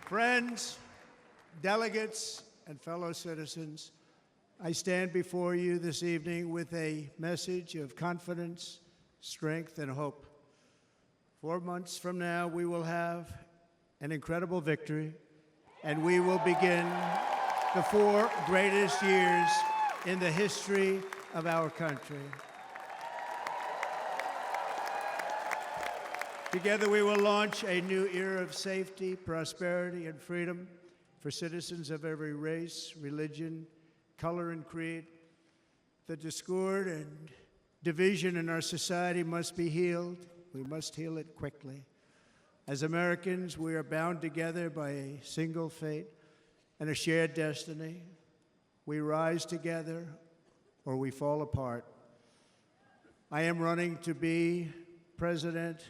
Friends, delegates, and fellow citizens, I stand before you this evening with a message of confidence, strength, and hope. 4 months from now, we will have an incredible victory, and we will begin the 4 greatest years in the history of our country. Together, we will launch a new era of safety, prosperity, and freedom for citizens of every race, religion, color, and creed. The discord and division in our society must be healed. We must heal it quickly. As Americans, we are bound together by a single fate and a shared destiny. We rise together or we fall apart. I am running to be president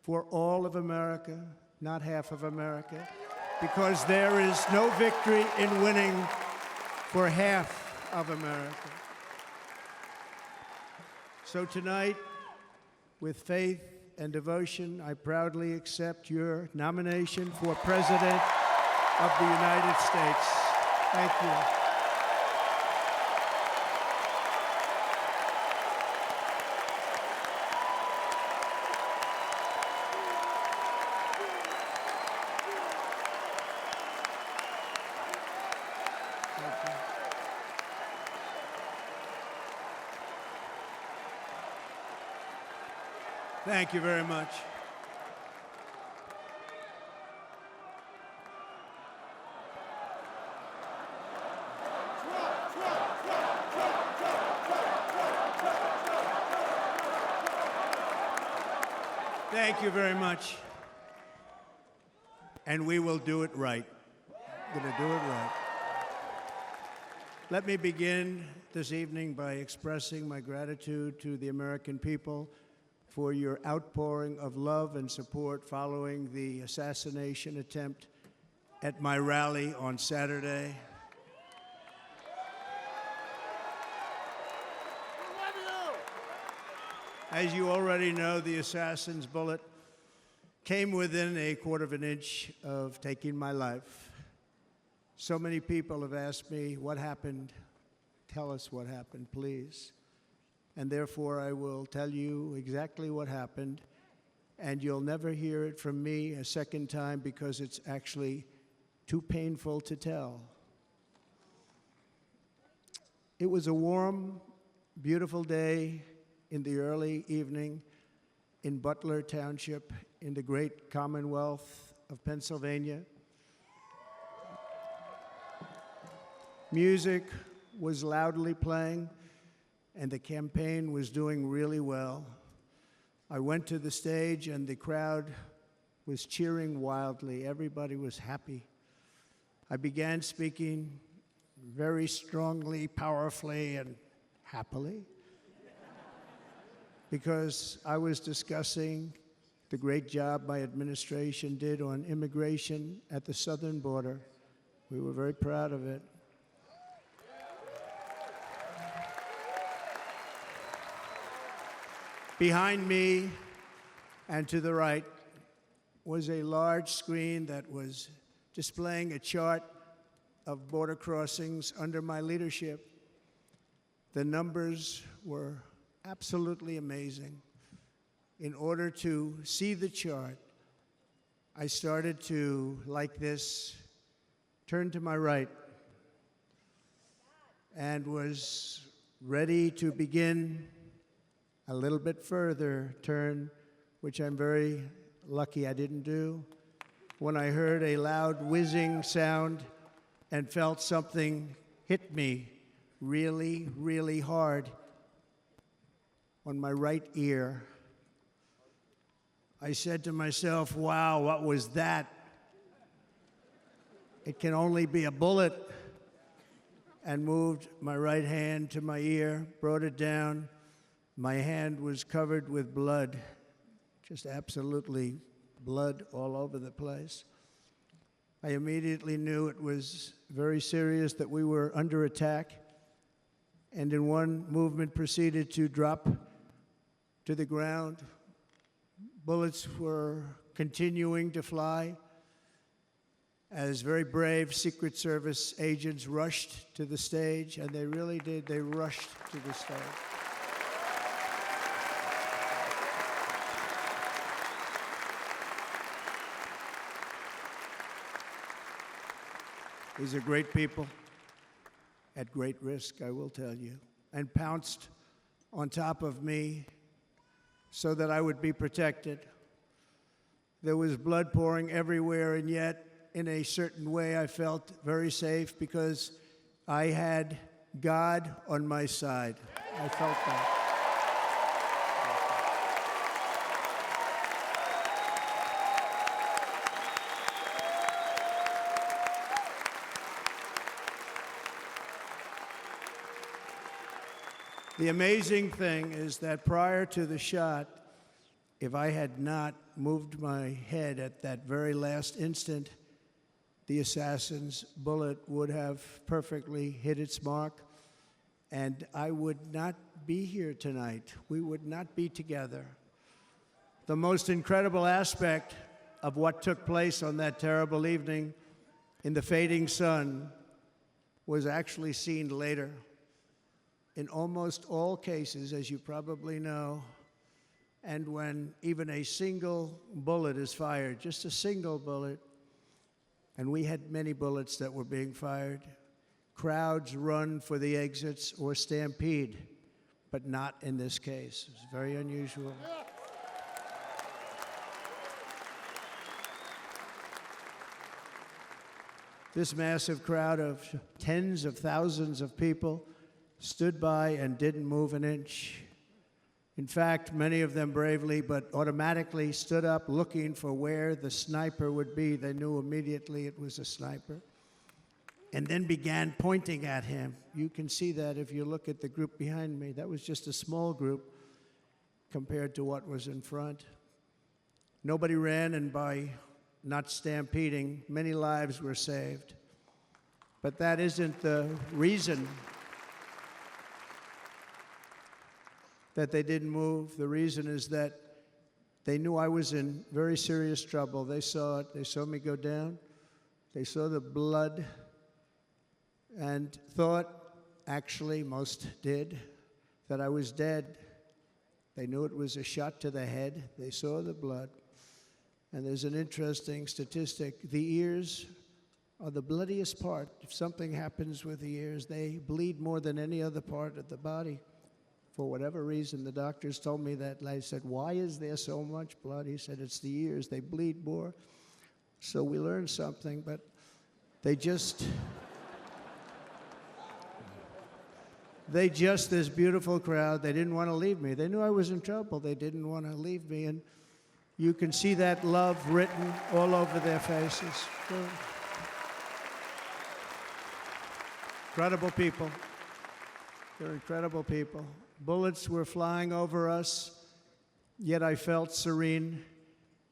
for all of America, not half of America, because there is no victory in winning for half of America. So tonight, with faith and devotion, I proudly accept your nomination for President of the United States. Thank you. Thank you very much. Thank you very much. And we will do it right. We're going to do it right. Let me begin this evening by expressing my gratitude to the American people for your outpouring of love and support following the assassination attempt at my rally on Saturday. As you already know, the assassin's bullet came within a quarter of an inch of taking my life. So many people have asked me, what happened? Tell us what happened, please. And therefore, I will tell you exactly what happened, and you'll never hear it from me a second time because it's actually too painful to tell. It was a warm, beautiful day in the early evening in Butler Township in the great Commonwealth of Pennsylvania. Music was loudly playing, and the campaign was doing really well. I went to the stage, and the crowd was cheering wildly. Everybody was happy. I began speaking very strongly, powerfully, and happily because I was discussing the great job my administration did on immigration at the southern border. We were very proud of it. Behind me and to the right was a large screen that was displaying a chart of border crossings under my leadership. The numbers were absolutely amazing. In order to see the chart, I started to, like this, turn to my right and was ready to begin a little bit further turn, which I'm very lucky I didn't do, when I heard a loud whizzing sound and felt something hit me really, really hard on my right ear. I said to myself, wow, what was that? It can only be a bullet. And moved my right hand to my ear, brought it down. My hand was covered with blood, just absolutely blood all over the place. I immediately knew it was very serious, that we were under attack, and in one movement proceeded to drop to the ground. Bullets were continuing to fly, as very brave Secret Service agents rushed to the stage, and they really did. They rushed to the stage. These are great people, at great risk, I will tell you, and pounced on top of me so that I would be protected. There was blood pouring everywhere, and yet, in a certain way, I felt very safe because I had God on my side. I felt that. The amazing thing is that prior to the shot, if I had not moved my head at that very last instant, the assassin's bullet would have perfectly hit its mark, and I would not be here tonight. We would not be together. The most incredible aspect of what took place on that terrible evening in the fading sun was actually seen later. In almost all cases, as you probably know, and when even a single bullet is fired, just a single bullet, and we had many bullets that were being fired, crowds run for the exits or stampede, but not in this case. It's very unusual. This massive crowd of tens of thousands of people stood by and didn't move an inch. In fact, many of them bravely, but automatically stood up looking for where the sniper would be. They knew immediately it was a sniper. And then began pointing at him. You can see that if you look at the group behind me. That was just a small group compared to what was in front. Nobody ran, and by not stampeding, many lives were saved. But that isn't the reason that they didn't move. The reason is that they knew I was in very serious trouble. They saw it. They saw me go down. They saw the blood and thought, actually, most did, that I was dead. They knew it was a shot to the head. They saw the blood. And there's an interesting statistic. The ears are the bloodiest part. If something happens with the ears, they bleed more than any other part of the body. For whatever reason, the doctors told me that. And I said, why is there so much blood? He said, it's the ears. They bleed more. So we learned something, but they just, this beautiful crowd, they didn't want to leave me. They knew I was in trouble. They didn't want to leave me. And you can see that love written all over their faces. Incredible people. They're incredible people. Bullets were flying over us, yet I felt serene.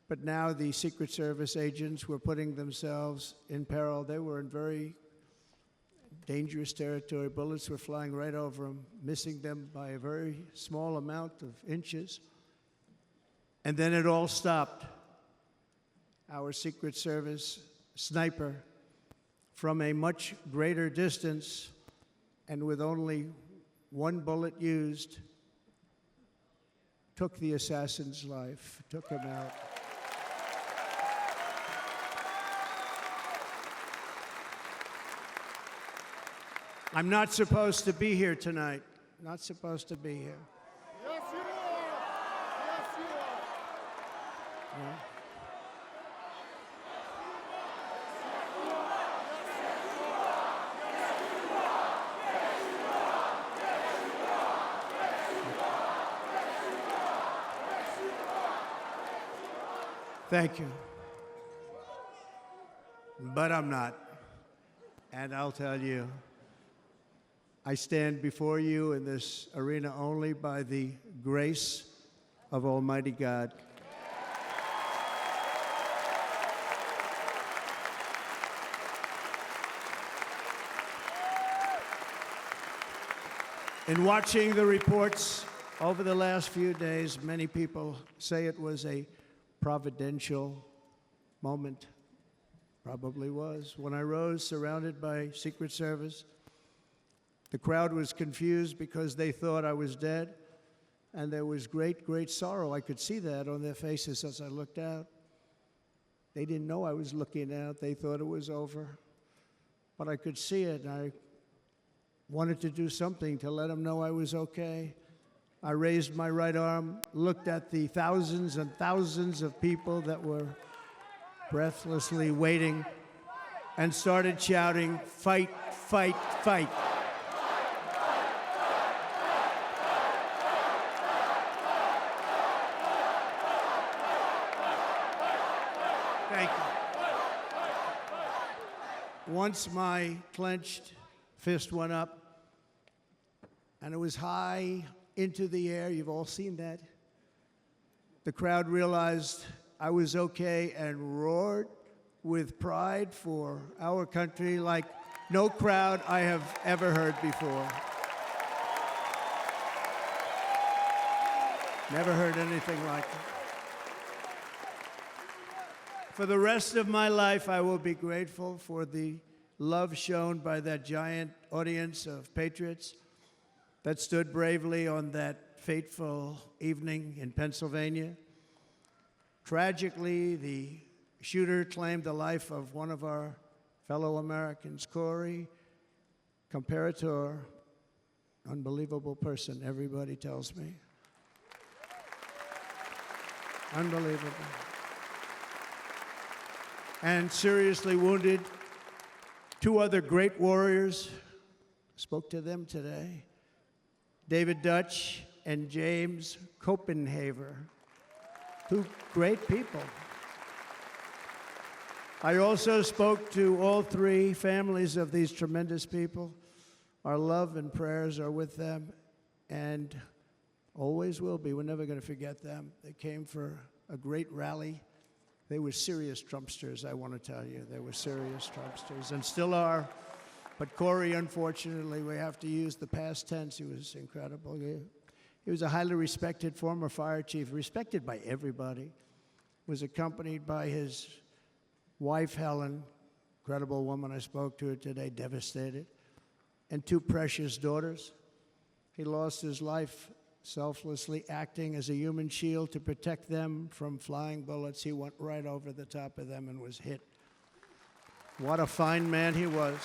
But now the Secret Service agents were putting themselves in peril. They were in very dangerous territory. Bullets were flying right over them, missing them by a very small amount of inches. And then it all stopped. Our Secret Service sniper, from a much greater distance and with only one bullet used, took the assassin's life, took him out. I'm not supposed to be here tonight. Not supposed to be here. Yes, you are. Yes, you are. Yeah. Thank you. But I'm not. And I'll tell you, I stand before you in this arena only by the grace of Almighty God. In watching the reports over the last few days, many people say it was a providential moment. Probably was. When I rose, surrounded by Secret Service, the crowd was confused because they thought I was dead, and there was great, great sorrow. I could see that on their faces as I looked out. They didn't know I was looking out. They thought it was over. But I could see it, and I wanted to do something to let them know I was okay. I raised my right arm, looked at the thousands and thousands of people that were breathlessly waiting, and started shouting, "Fight, fight, fight." Thank you. Once my clenched fist went up, and it was high into the air. You've all seen that. The crowd realized I was okay and roared with pride for our country like no crowd I have ever heard before. Never heard anything like it. For the rest of my life, I will be grateful for the love shown by that giant audience of patriots that stood bravely on that fateful evening in Pennsylvania. Tragically, the shooter claimed the life of one of our fellow Americans, Corey, comparator, unbelievable person, everybody tells me. Unbelievable. And seriously wounded, two other great warriors, spoke to them today, David Dutch and James Copenhaver, two great people. I also spoke to all three families of these tremendous people. Our love and prayers are with them, and always will be. We're never going to forget them. They came for a great rally. They were serious Trumpsters, I want to tell you. They were serious Trumpsters, and still are. But Corey, unfortunately, we have to use the past tense. He was incredible. He was a highly respected former fire chief, respected by everybody. Was accompanied by his wife, Helen, incredible woman. I spoke to her today, devastated, and two precious daughters. He lost his life selflessly acting as a human shield to protect them from flying bullets. He went right over the top of them and was hit. What a fine man he was.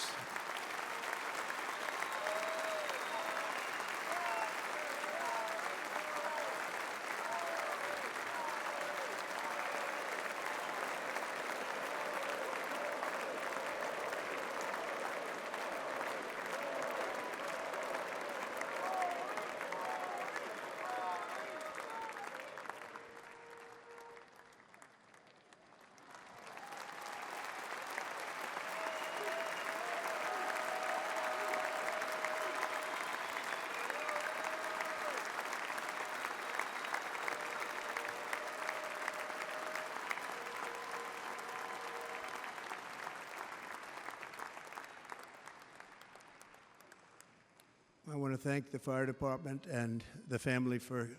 I want to thank the fire department and the family for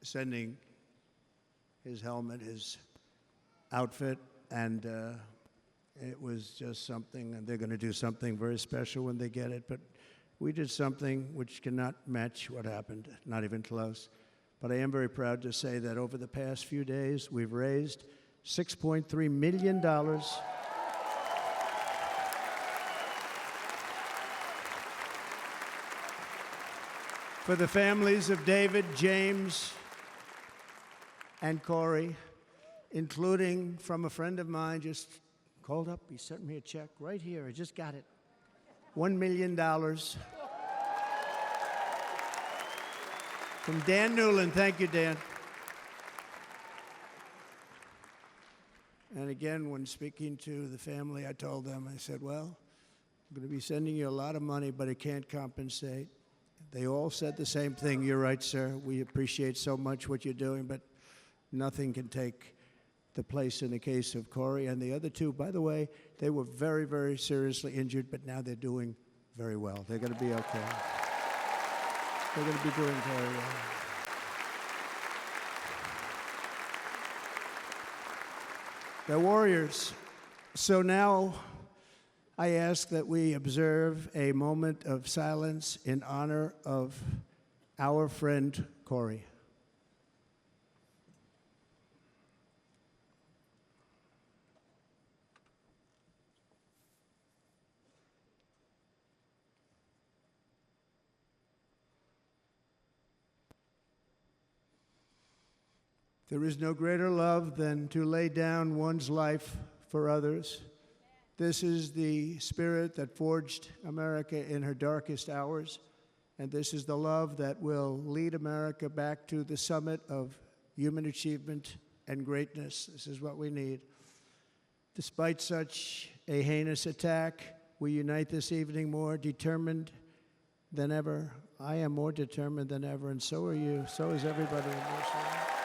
sending his helmet, his outfit, and it was just something, and they're going to do something very special when they get it. But we did something which cannot match what happened, not even close. But I am very proud to say that over the past few days, we've raised $6.3 million for the families of David, James, and Corey, including from a friend of mine, just called up. He sent me a check right here. I just got it. $1 million from Dan Newland. Thank you, Dan. And again, when speaking to the family, I told them, I said, well, I'm going to be sending you a lot of money, but it can't compensate. They all said the same thing. You're right, sir. We appreciate so much what you're doing, but nothing can take the place in the case of Corey. And the other two, by the way, they were very, very seriously injured, but now they're doing very well. They're going to be okay. They're going to be doing very well. They're warriors. So now I ask that we observe a moment of silence in honor of our friend Corey. There is no greater love than to lay down one's life for others. This is the spirit that forged America in her darkest hours, and this is the love that will lead America back to the summit of human achievement and greatness. This is what we need. Despite such a heinous attack, we unite this evening more determined than ever. I am more determined than ever, and so are you. So is everybody in this room.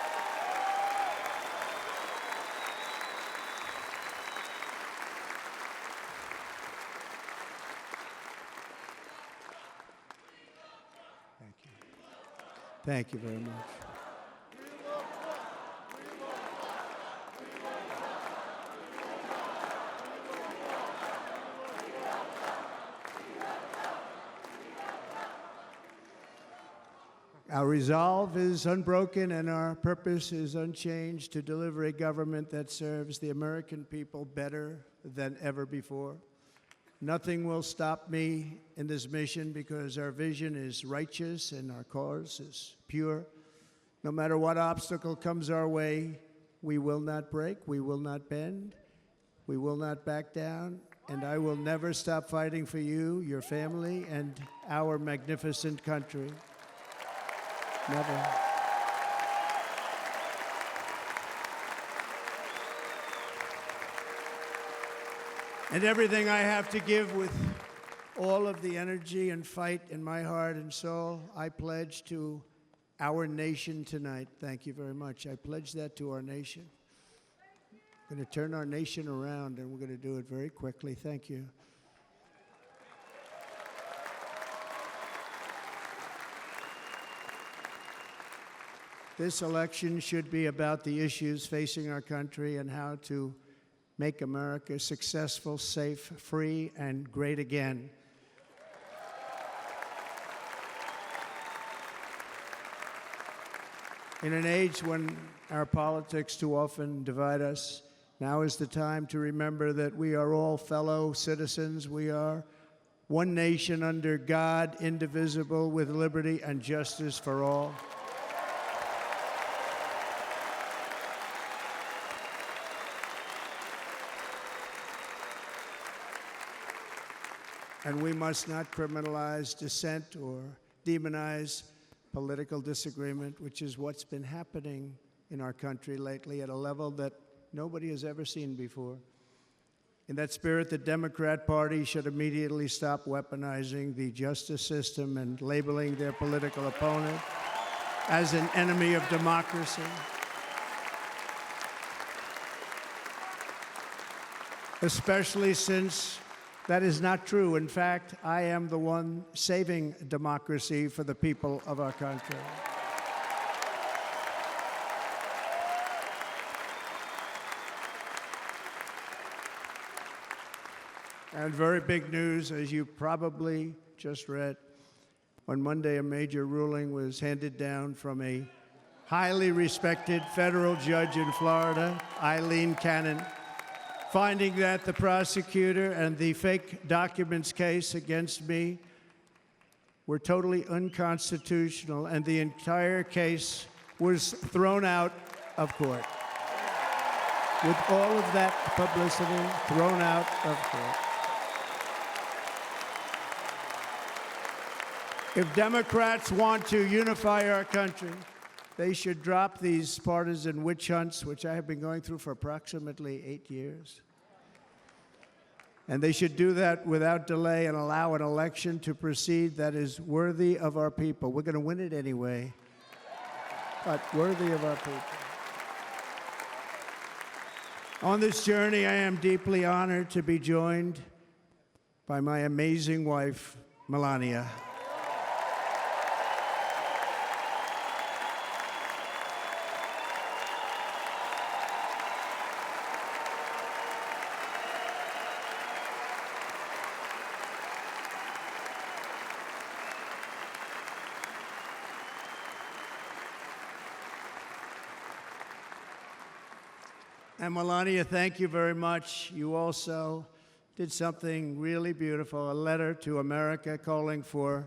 Thank you very much. Our resolve is unbroken and our purpose is unchanged to deliver a government that serves the American people better than ever before. Nothing will stop me in this mission because our vision is righteous and our cause is pure. No matter what obstacle comes our way, we will not break, we will not bend, we will not back down, and I will never stop fighting for you, your family, and our magnificent country. Never. And everything I have to give with all of the energy and fight in my heart and soul, I pledge to our nation tonight. Thank you very much. I pledge that to our nation. We're going to turn our nation around, and we're going to do it very quickly. Thank you. This election should be about the issues facing our country and how to make America successful, safe, free, and great again. In an age when our politics too often divide us, now is the time to remember that we are all fellow citizens. We are one nation under God, indivisible, with liberty and justice for all. And we must not criminalize dissent or demonize political disagreement, which is what's been happening in our country lately at a level that nobody has ever seen before. In that spirit, the Democrat Party should immediately stop weaponizing the justice system and labeling their political opponent as an enemy of democracy. Especially since that is not true. In fact, I am the one saving democracy for the people of our country. And very big news, as you probably just read, on Monday a major ruling was handed down from a highly respected federal judge in Florida, Eileen Cannon, finding that the prosecutor and the fake documents case against me were totally unconstitutional, and the entire case was thrown out of court. With all of that publicity, thrown out of court. If Democrats want to unify our country, they should drop these partisan witch hunts, which I have been going through for approximately 8 years. And they should do that without delay and allow an election to proceed that is worthy of our people. We're going to win it anyway, but worthy of our people. On this journey, I am deeply honored to be joined by my amazing wife, Melania. And Melania, thank you very much. You also did something really beautiful, a letter to America calling for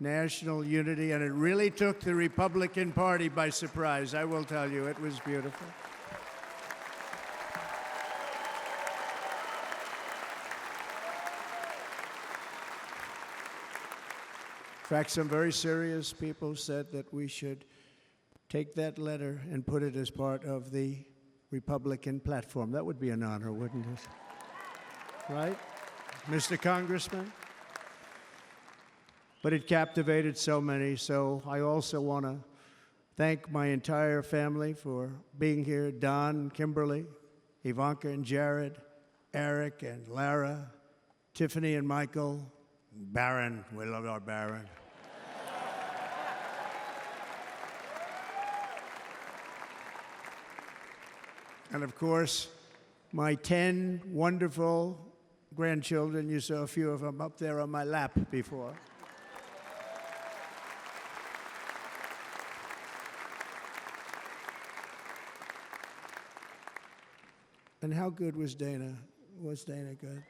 national unity, and it really took the Republican Party by surprise. I will tell you, it was beautiful. In fact, some very serious people said that we should take that letter and put it as part of the Republican platform. That would be an honor, wouldn't it? Right, Mr. Congressman? But it captivated so many, so I also want to thank my entire family for being here, Don, Kimberly, Ivanka and Jared, Eric and Lara, Tiffany and Michael, Barron. We love our Barron. And of course, my 10 wonderful grandchildren. You saw a few of them up there on my lap before. And how good was Dana? Was Dana good?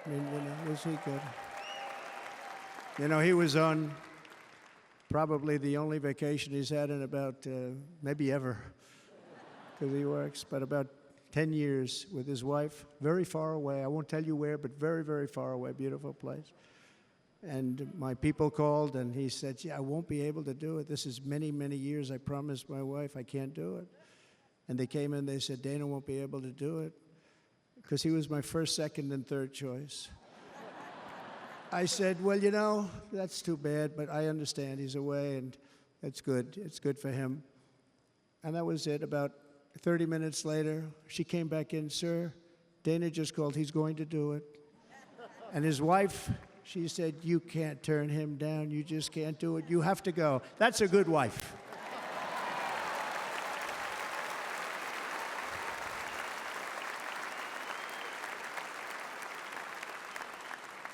I mean, was he good? You know, he was on probably the only vacation he's had in about, maybe ever, because he works, but about 10 years with his wife, very far away. I won't tell you where, but very, very far away, beautiful place. And my people called, and he said, yeah, I won't be able to do it. This is many, many years. I promised my wife I can't do it. And they came in, they said, Dana won't be able to do it, because he was my first, second, and third choice. I said, well, you know, that's too bad, but I understand he's away, and it's good. It's good for him. And that was it. About 30 minutes later, she came back in, sir, Dana just called. He's going to do it. And his wife, she said, you can't turn him down. You just can't do it. You have to go. That's a good wife.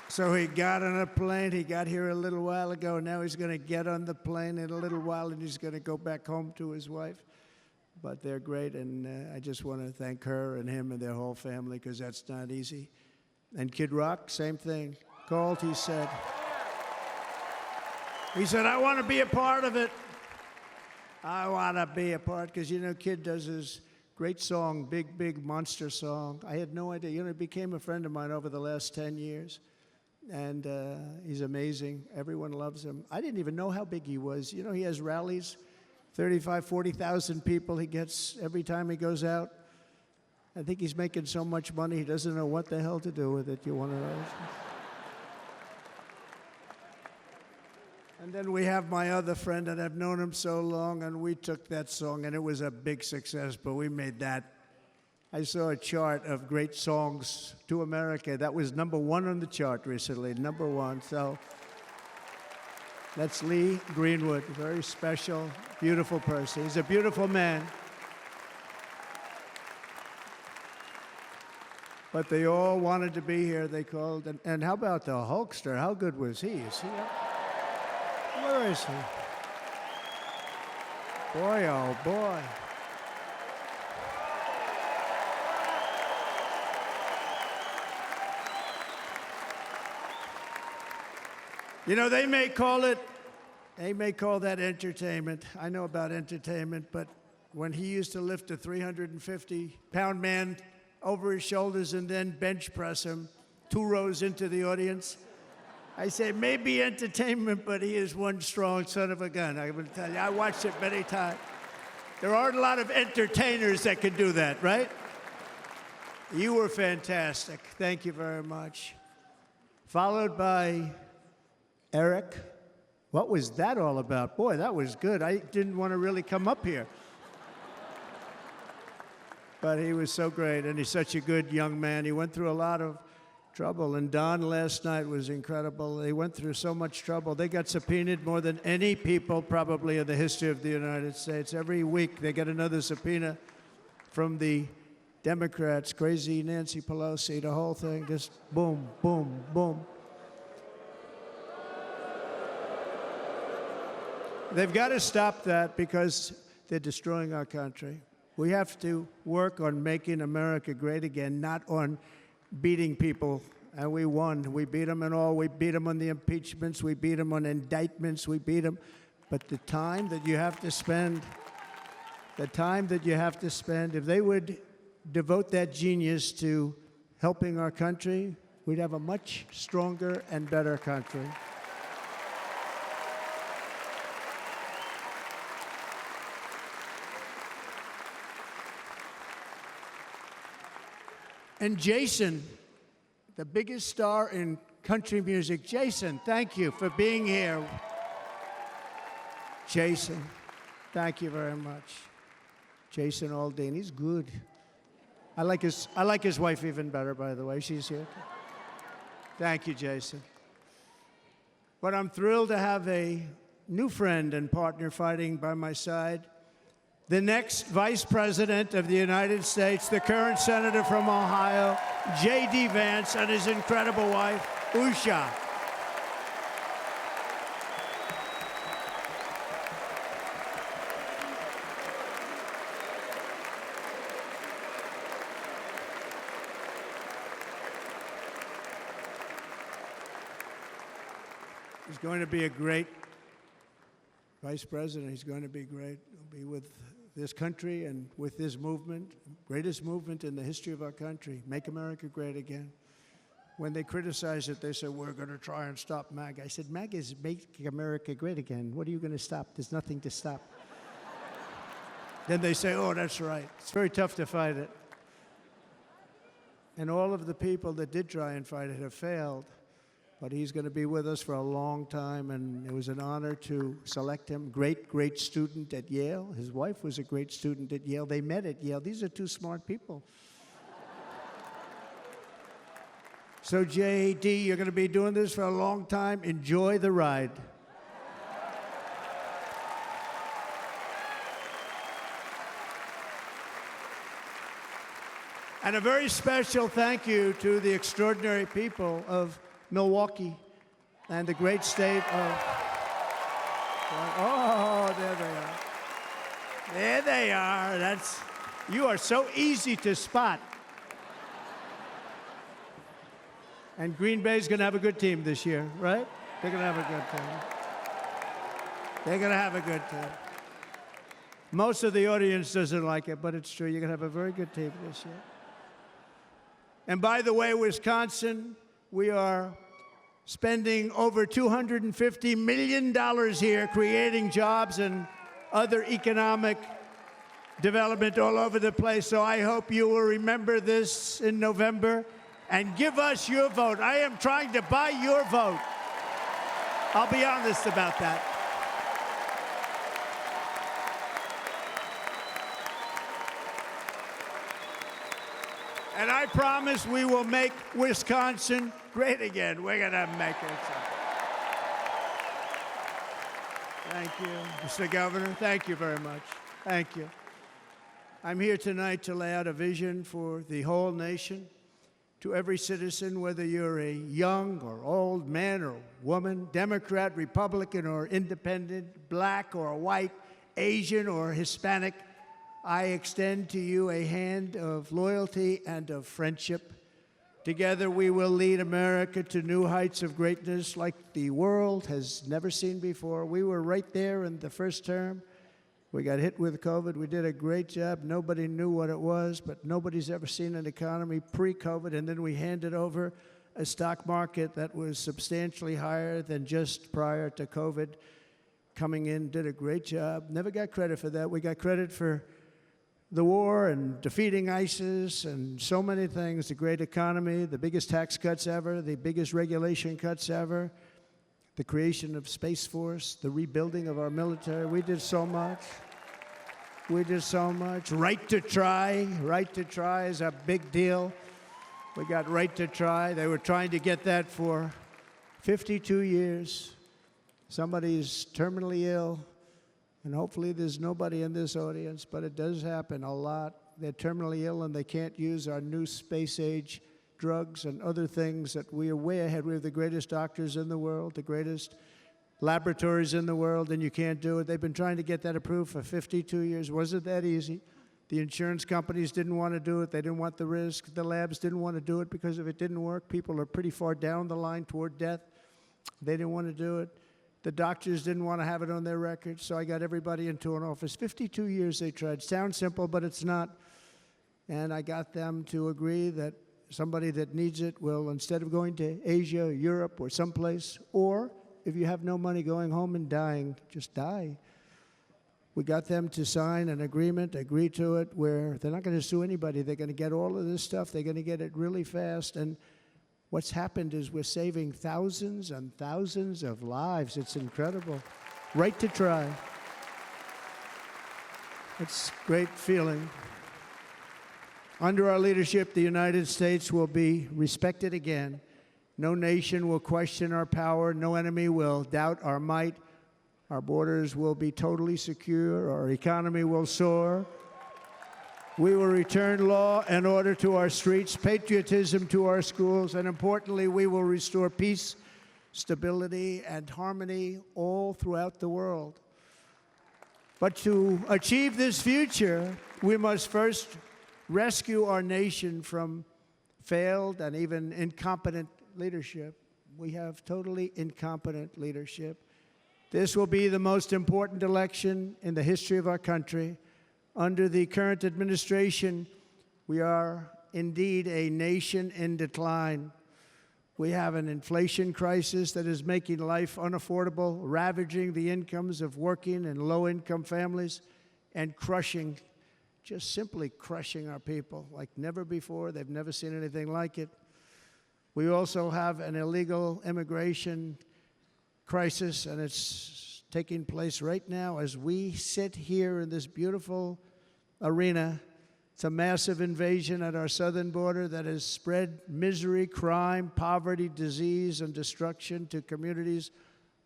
So he got on a plane. He got here a little while ago. Now he's going to get on the plane in a little while, and he's going to go back home to his wife. But they're great, and I just want to thank her and him and their whole family, because that's not easy. And Kid Rock, same thing. Called, he said, I want to be a part of it. I want to be a part, because, you know, Kid does his great song, Big, Big Monster song. I had no idea. You know, he became a friend of mine over the last 10 years. And he's amazing. Everyone loves him. I didn't even know how big he was. You know, he has rallies, 35, 40,000 people he gets every time he goes out. I think he's making so much money, he doesn't know what the hell to do with it. You want to know? And then we have my other friend, and I've known him so long, and we took that song, and it was a big success, but we made that. I saw a chart of great songs to America. That was #1 on the chart recently, #1. So that's Lee Greenwood, a very special, beautiful person. He's a beautiful man. But they all wanted to be here. They called. And how about the Hulkster? How good was he? Is he up? Where is he? Boy, oh boy. You know, they may call that entertainment. I know about entertainment, but when he used to lift a 350-pound man over his shoulders and then bench press him 2 rows into the audience, I say, maybe entertainment, but he is one strong son of a gun. I will tell you, I watched it many times. There aren't a lot of entertainers that can do that, right? You were fantastic. Thank you very much. Followed by Eric. What was that all about? Boy, that was good. I didn't want to really come up here. But he was so great, and he's such a good young man. He went through a lot of trouble, and Don last night was incredible. They went through so much trouble. They got subpoenaed more than any people probably in the history of the United States. Every week they get another subpoena from the Democrats, crazy Nancy Pelosi, the whole thing, just boom, boom, boom. They've got to stop that, because they're destroying our country. We have to work on making America great again, not on beating people. And we won. We beat them in all. We beat them on the impeachments. We beat them on indictments. We beat them. But the time that you have to spend, if they would devote that genius to helping our country, we'd have a much stronger and better country. And Jason, the biggest star in country music. Jason, thank you for being here. Jason, thank you very much. Jason Aldean, he's good. I like his wife even better, by the way. She's here. Thank you, Jason. But I'm thrilled to have a new friend and partner fighting by my side. The next Vice President of the United States, the current Senator from Ohio, JD Vance, and his incredible wife, Usha. He's going to be a great Vice President. He's going to be great. He'll be with this country and with this movement, greatest movement in the history of our country, Make America Great Again. When they criticize it, they say, we're going to try and stop MAGA. I said, MAGA is Make America Great Again. What are you going to stop? There's nothing to stop. Then they say, oh, that's right. It's very tough to fight it. And all of the people that did try and fight it have failed. But he's going to be with us for a long time, and it was an honor to select him. Great student at Yale. His wife was a great student at Yale. They met at Yale. These are two smart people. So, JD, you're going to be doing this for a long time. Enjoy the ride. And a very special thank you to the extraordinary people of Milwaukee and the great state of... Oh, there they are. There they are. You are so easy to spot. And Green Bay's going to have a good team this year, right? They're going to have a good team. They're going to have a good team. Most of the audience doesn't like it, but it's true. You're going to have a very good team this year. And by the way, Wisconsin, we are spending over $250 million here creating jobs and other economic development all over the place. So I hope you will remember this in November and give us your vote. I am trying to buy your vote. I'll be honest about that. And I promise we will make Wisconsin great again. We're going to make it. Thank you, Mr. Governor. Thank you very much. Thank you. I'm here tonight to lay out a vision for the whole nation, to every citizen, whether you're a young or old man or woman, Democrat, Republican, or independent, black or white, Asian or Hispanic. I extend to you a hand of loyalty and of friendship. Together we will lead America to new heights of greatness like the world has never seen before. We were right there in the first term. We got hit with COVID. We did a great job. Nobody knew what it was, but nobody's ever seen an economy pre-COVID. And then we handed over a stock market that was substantially higher than just prior to COVID. Coming in, did a great job. Never got credit for that. We got credit for the war and defeating ISIS and so many things, the great economy, the biggest tax cuts ever, the biggest regulation cuts ever, the creation of Space Force, the rebuilding of our military. We did so much. We did so much. Right to try. Right to try is a big deal. We got right to try. They were trying to get that for 52 years. Somebody's terminally ill. And hopefully there's nobody in this audience, but it does happen a lot. They're terminally ill and they can't use our new space-age drugs and other things that we are way ahead. We have the greatest doctors in the world, the greatest laboratories in the world, and you can't do it. They've been trying to get that approved for 52 years. Wasn't that easy? The insurance companies didn't want to do it. They didn't want the risk. The labs didn't want to do it because if it didn't work, people are pretty far down the line toward death. They didn't want to do it. The doctors didn't want to have it on their records, so I got everybody into an office. 52 years they tried. Sounds simple, but it's not. And I got them to agree that somebody that needs it will, instead of going to Asia, Europe, or someplace, or if you have no money, going home and dying, just die. We got them to sign an agreement, agree to it, where they're not going to sue anybody. They're going to get all of this stuff. They're going to get it really fast. And what's happened is we're saving thousands and thousands of lives. It's incredible. Right to try. It's a great feeling. Under our leadership, the United States will be respected again. No nation will question our power. No enemy will doubt our might. Our borders will be totally secure. Our economy will soar. We will return law and order to our streets, patriotism to our schools, and importantly, we will restore peace, stability, and harmony all throughout the world. But to achieve this future, we must first rescue our nation from failed and even incompetent leadership. We have totally incompetent leadership. This will be the most important election in the history of our country. Under the current administration, we are indeed a nation in decline. We have an inflation crisis that is making life unaffordable, ravaging the incomes of working and low-income families, and crushing, just simply crushing our people like never before. They've never seen anything like it. We also have an illegal immigration crisis, and it's taking place right now as we sit here in this beautiful arena. It's a massive invasion at our southern border that has spread misery, crime, poverty, disease, and destruction to communities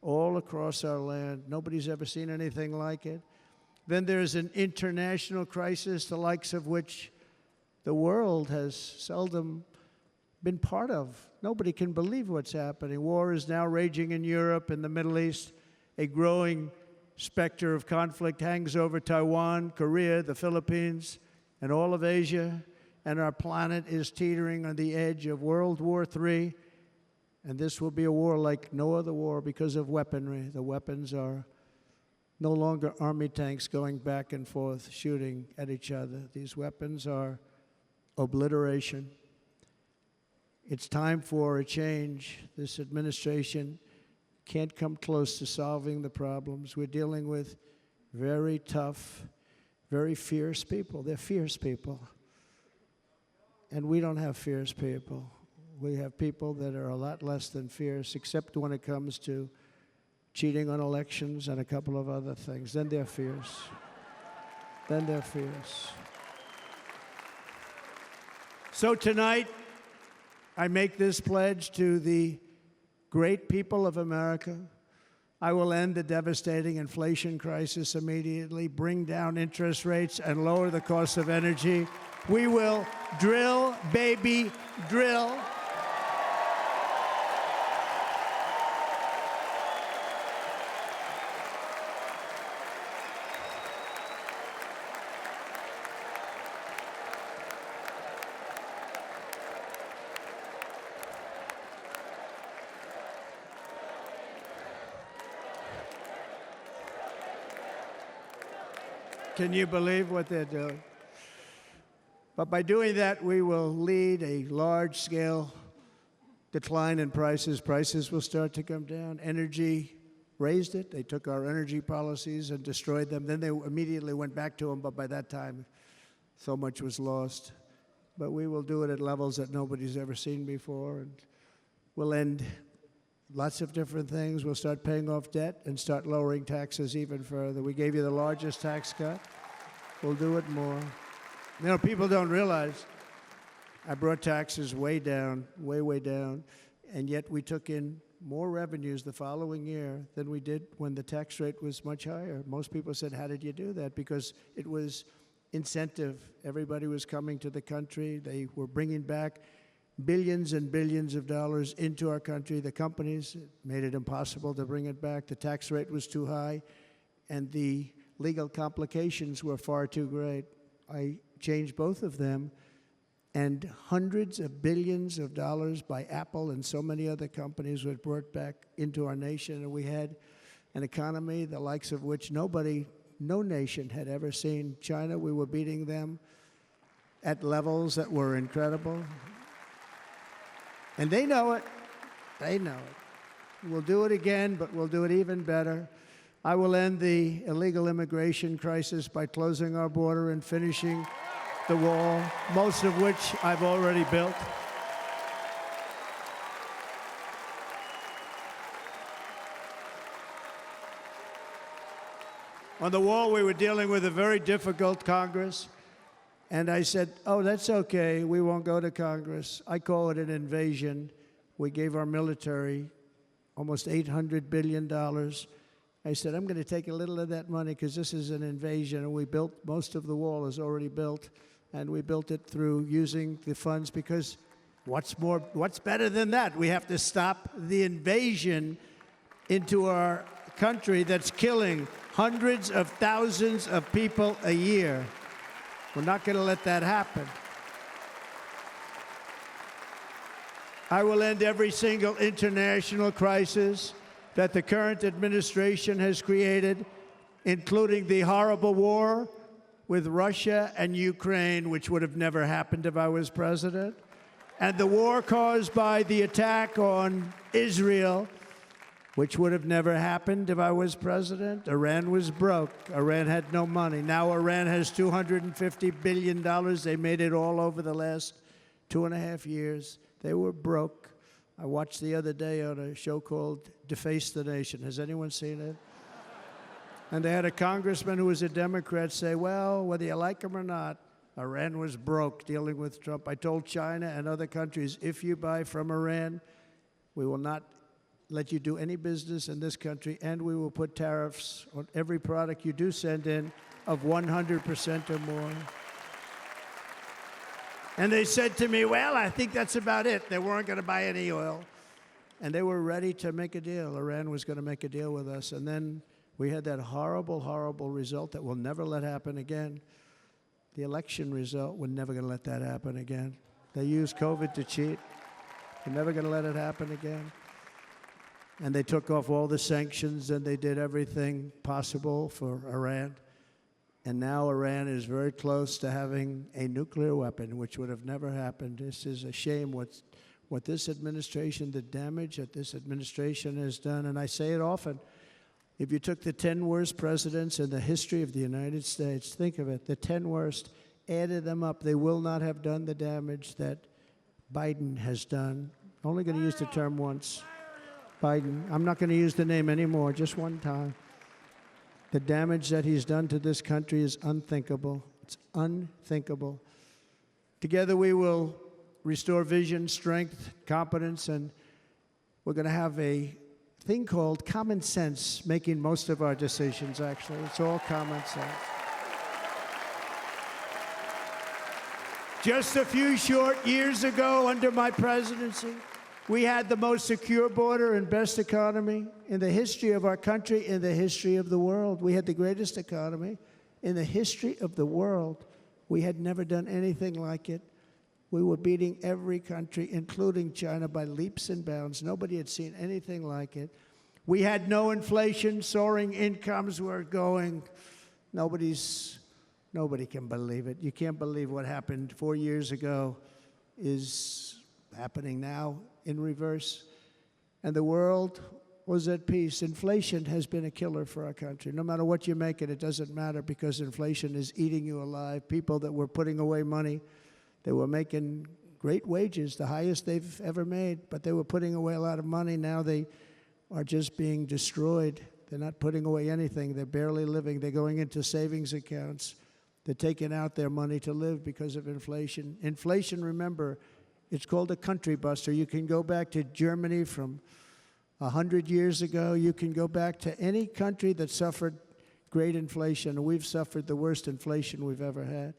all across our land. Nobody's ever seen anything like it. Then there's an international crisis, the likes of which the world has seldom been part of. Nobody can believe what's happening. War is now raging in Europe and the Middle East. A growing specter of conflict hangs over Taiwan, Korea, the Philippines, and all of Asia. And our planet is teetering on the edge of World War III. And this will be a war like no other war because of weaponry. The weapons are no longer army tanks going back and forth shooting at each other. These weapons are obliteration. It's time for a change. This administration can't come close to solving the problems. We're dealing with very tough, very fierce people. They're fierce people. And we don't have fierce people. We have people that are a lot less than fierce, except when it comes to cheating on elections and a couple of other things. Then they're fierce. Then they're fierce. So tonight, I make this pledge to the great people of America. I will end the devastating inflation crisis immediately, bring down interest rates, and lower the cost of energy. We will drill, baby, drill. Can you believe what they're doing? But by doing that, we will lead a large-scale decline in prices. Prices will start to come down. Energy raised it. They took our energy policies and destroyed them. Then they immediately went back to them, but by that time, so much was lost. But we will do it at levels that nobody's ever seen before, and we'll end lots of different things. We'll start paying off debt and start lowering taxes even further. We gave you the largest tax cut. We'll do it more. You know, people don't realize I brought taxes way down, way down, and yet we took in more revenues the following year than we did when the tax rate was much higher. Most people said, how did you do that? Because it was incentive. Everybody was coming to the country. They were bringing back billions and billions of dollars into our country. The companies made it impossible to bring it back. The tax rate was too high, and the legal complications were far too great. I changed both of them, and hundreds of billions of dollars by Apple and so many other companies were brought back into our nation, and we had an economy the likes of which no nation had ever seen. China, we were beating them at levels that were incredible. And they know it. They know it. We'll do it again, but we'll do it even better. I will end the illegal immigration crisis by closing our border and finishing the wall, most of which I've already built. On the wall, we were dealing with a very difficult Congress. And I said, oh, that's okay. We won't go to Congress. I call it an invasion. We gave our military almost $800 billion. I said, I'm going to take a little of that money because this is an invasion. And we built, most of the wall is already built. And we built it through using the funds because what's better than that? We have to stop the invasion into our country that's killing hundreds of thousands of people a year. We're not going to let that happen. I will end every single international crisis that the current administration has created, including the horrible war with Russia and Ukraine, which would have never happened if I was president, and the war caused by the attack on Israel, which would have never happened if I was president. Iran was broke. Iran had no money. Now Iran has $250 billion. They made it all over the last 2.5 years. They were broke. I watched the other day on a show called Deface the Nation. Has anyone seen it? And they had a congressman who was a Democrat say, well, whether you like him or not, Iran was broke dealing with Trump. I told China and other countries, if you buy from Iran, we will not let you do any business in this country, and we will put tariffs on every product you do send in of 100% or more. And they said to me, well, I think that's about it. They weren't going to buy any oil. And they were ready to make a deal. Iran was going to make a deal with us. And then we had that horrible, horrible result that we'll never let happen again. The election result, we're never going to let that happen again. They used COVID to cheat. We're never going to let it happen again. And they took off all the sanctions, and they did everything possible for Iran. And now Iran is very close to having a nuclear weapon, which would have never happened. This is a shame what this administration, the damage that this administration has done. And I say it often, if you took the 10 worst presidents in the history of the United States, think of it, the 10 worst, added them up, they will not have done the damage that Biden has done. Only going to use the term once. Biden. I'm not going to use the name anymore, just one time. The damage that he's done to this country is unthinkable. It's unthinkable. Together we will restore vision, strength, competence, and we're going to have a thing called common sense making most of our decisions, actually. It's all common sense. Just a few short years ago, under my presidency, we had the most secure border and best economy in the history of our country, in the history of the world. We had the greatest economy in the history of the world. We had never done anything like it. We were beating every country, including China, by leaps and bounds. Nobody had seen anything like it. We had no inflation. Soaring incomes were going. Nobody can believe it. You can't believe what happened 4 years ago is happening now in reverse. And the world was at peace. Inflation has been a killer for our country. No matter what you make it doesn't matter because inflation is eating you alive. People that were putting away money, they were making great wages, the highest they've ever made, but they were putting away a lot of money. Now they are just being destroyed. They're not putting away anything. They're barely living. They're going into savings accounts. They're taking out their money to live because of inflation. Inflation, remember, it's called a country buster. You can go back to Germany from 100 years ago. You can go back to any country that suffered great inflation. We've suffered the worst inflation we've ever had.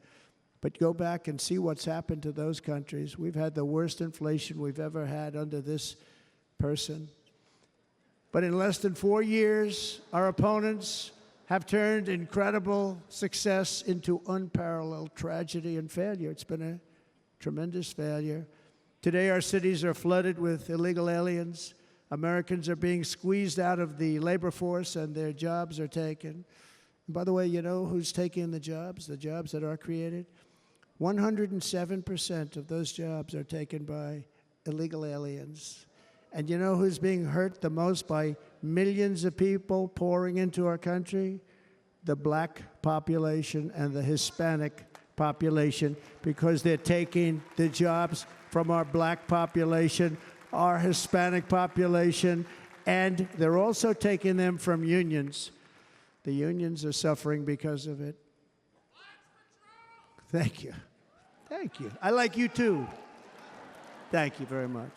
But go back and see what's happened to those countries. We've had the worst inflation we've ever had under this person. But in less than 4 years, our opponents have turned incredible success into unparalleled tragedy and failure. It's been a tremendous failure. Today, our cities are flooded with illegal aliens. Americans are being squeezed out of the labor force, and their jobs are taken. And by the way, you know who's taking the jobs that are created? 107% of those jobs are taken by illegal aliens. And you know who's being hurt the most by millions of people pouring into our country? The black population and the Hispanic population, because they're taking the jobs from our black population, our Hispanic population, and they're also taking them from unions. The unions are suffering because of it. Thank you. Thank you. I like you too. Thank you very much.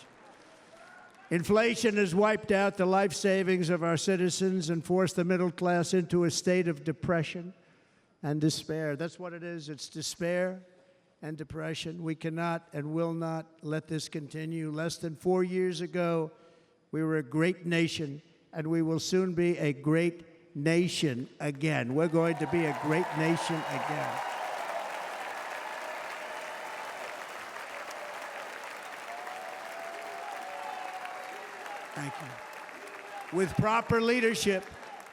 Inflation has wiped out the life savings of our citizens and forced the middle class into a state of depression and despair. That's what it is. It's despair and depression. We cannot and will not let this continue. Less than 4 years ago, we were a great nation, and we will soon be a great nation again. We're going to be a great nation again. Thank you. With proper leadership,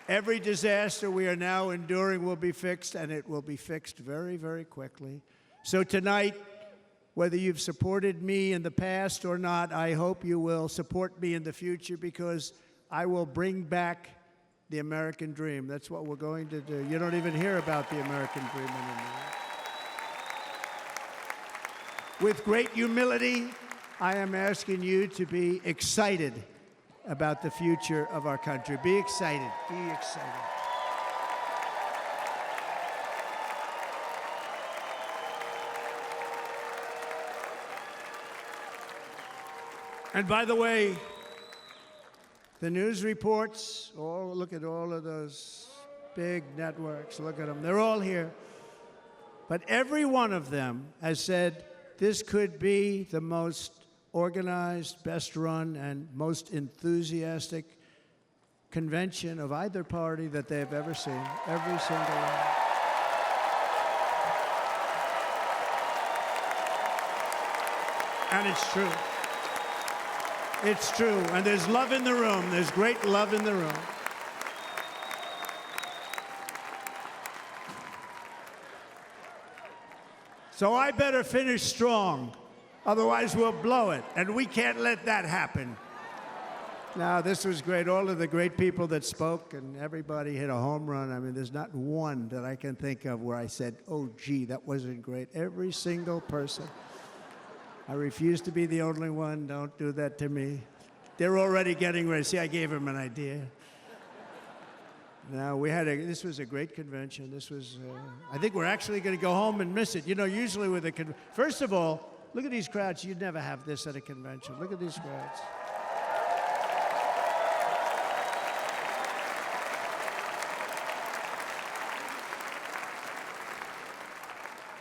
every disaster we are now enduring will be fixed, and it will be fixed very, very quickly. So tonight, whether you've supported me in the past or not, I hope you will support me in the future, because I will bring back the American dream. That's what we're going to do. You don't even hear about the American dream anymore. With great humility, I am asking you to be excited about the future of our country. Be excited. Be excited. And by the way, the news reports, look at all of those big networks. Look at them. They're all here. But every one of them has said this could be the most organized, best run, and most enthusiastic convention of either party that they've ever seen. Every single one. And it's true. It's true. And there's love in the room. There's great love in the room. So I better finish strong. Otherwise, we'll blow it. And we can't let that happen. Now, this was great. All of the great people that spoke, and everybody hit a home run. I mean, there's not one that I can think of where I said, oh, gee, that wasn't great. Every single person. I refuse to be the only one. Don't do that to me. They're already getting ready. See, I gave them an idea. Now, this was a great convention. This was, I think we're actually going to go home and miss it. You know, usually with a first of all, look at these crowds. You'd never have this at a convention. Look at these crowds.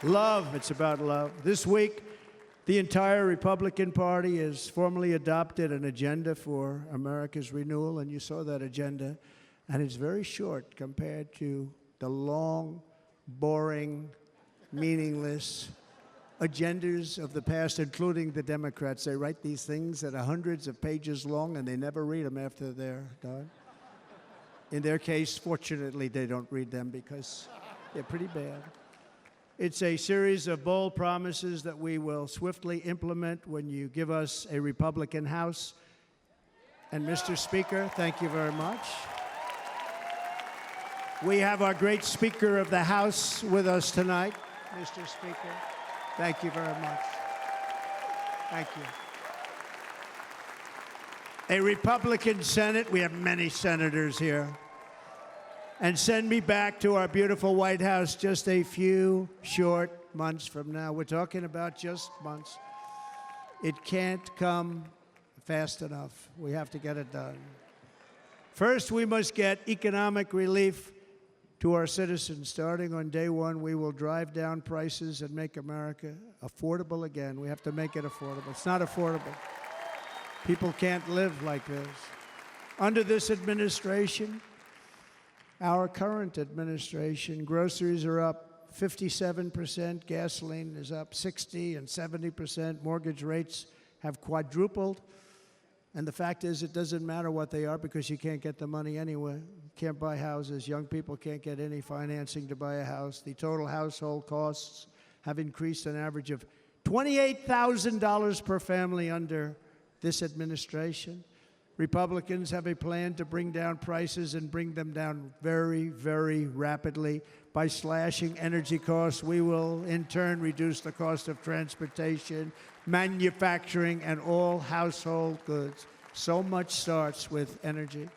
Love. It's about love. This week, the entire Republican Party has formally adopted an agenda for America's renewal, and you saw that agenda. And it's very short compared to the long, boring, meaningless agendas of the past, including the Democrats. They write these things that are hundreds of pages long, and they never read them after they're done. In their case, fortunately, they don't read them because they're pretty bad. It's a series of bold promises that we will swiftly implement when you give us a Republican House. And Mr. Speaker, thank you very much. We have our great Speaker of the House with us tonight. Mr. Speaker, thank you very much. Thank you. A Republican Senate. We have many senators here. And send me back to our beautiful White House just a few short months from now. We're talking about just months. It can't come fast enough. We have to get it done. First, we must get economic relief to our citizens. Starting on day one, we will drive down prices and make America affordable again. We have to make it affordable. It's not affordable. People can't live like this. Under this administration, our current administration. Groceries are up 57%, gasoline is up 60 and 70%, mortgage rates have quadrupled. And the fact is, it doesn't matter what they are because you can't get the money anyway. You can't buy houses. Young people can't get any financing to buy a house. The total household costs have increased an average of $28,000 per family under this administration. Republicans have a plan to bring down prices and bring them down very, very rapidly. By slashing energy costs, we will in turn reduce the cost of transportation, manufacturing, and all household goods. So much starts with energy.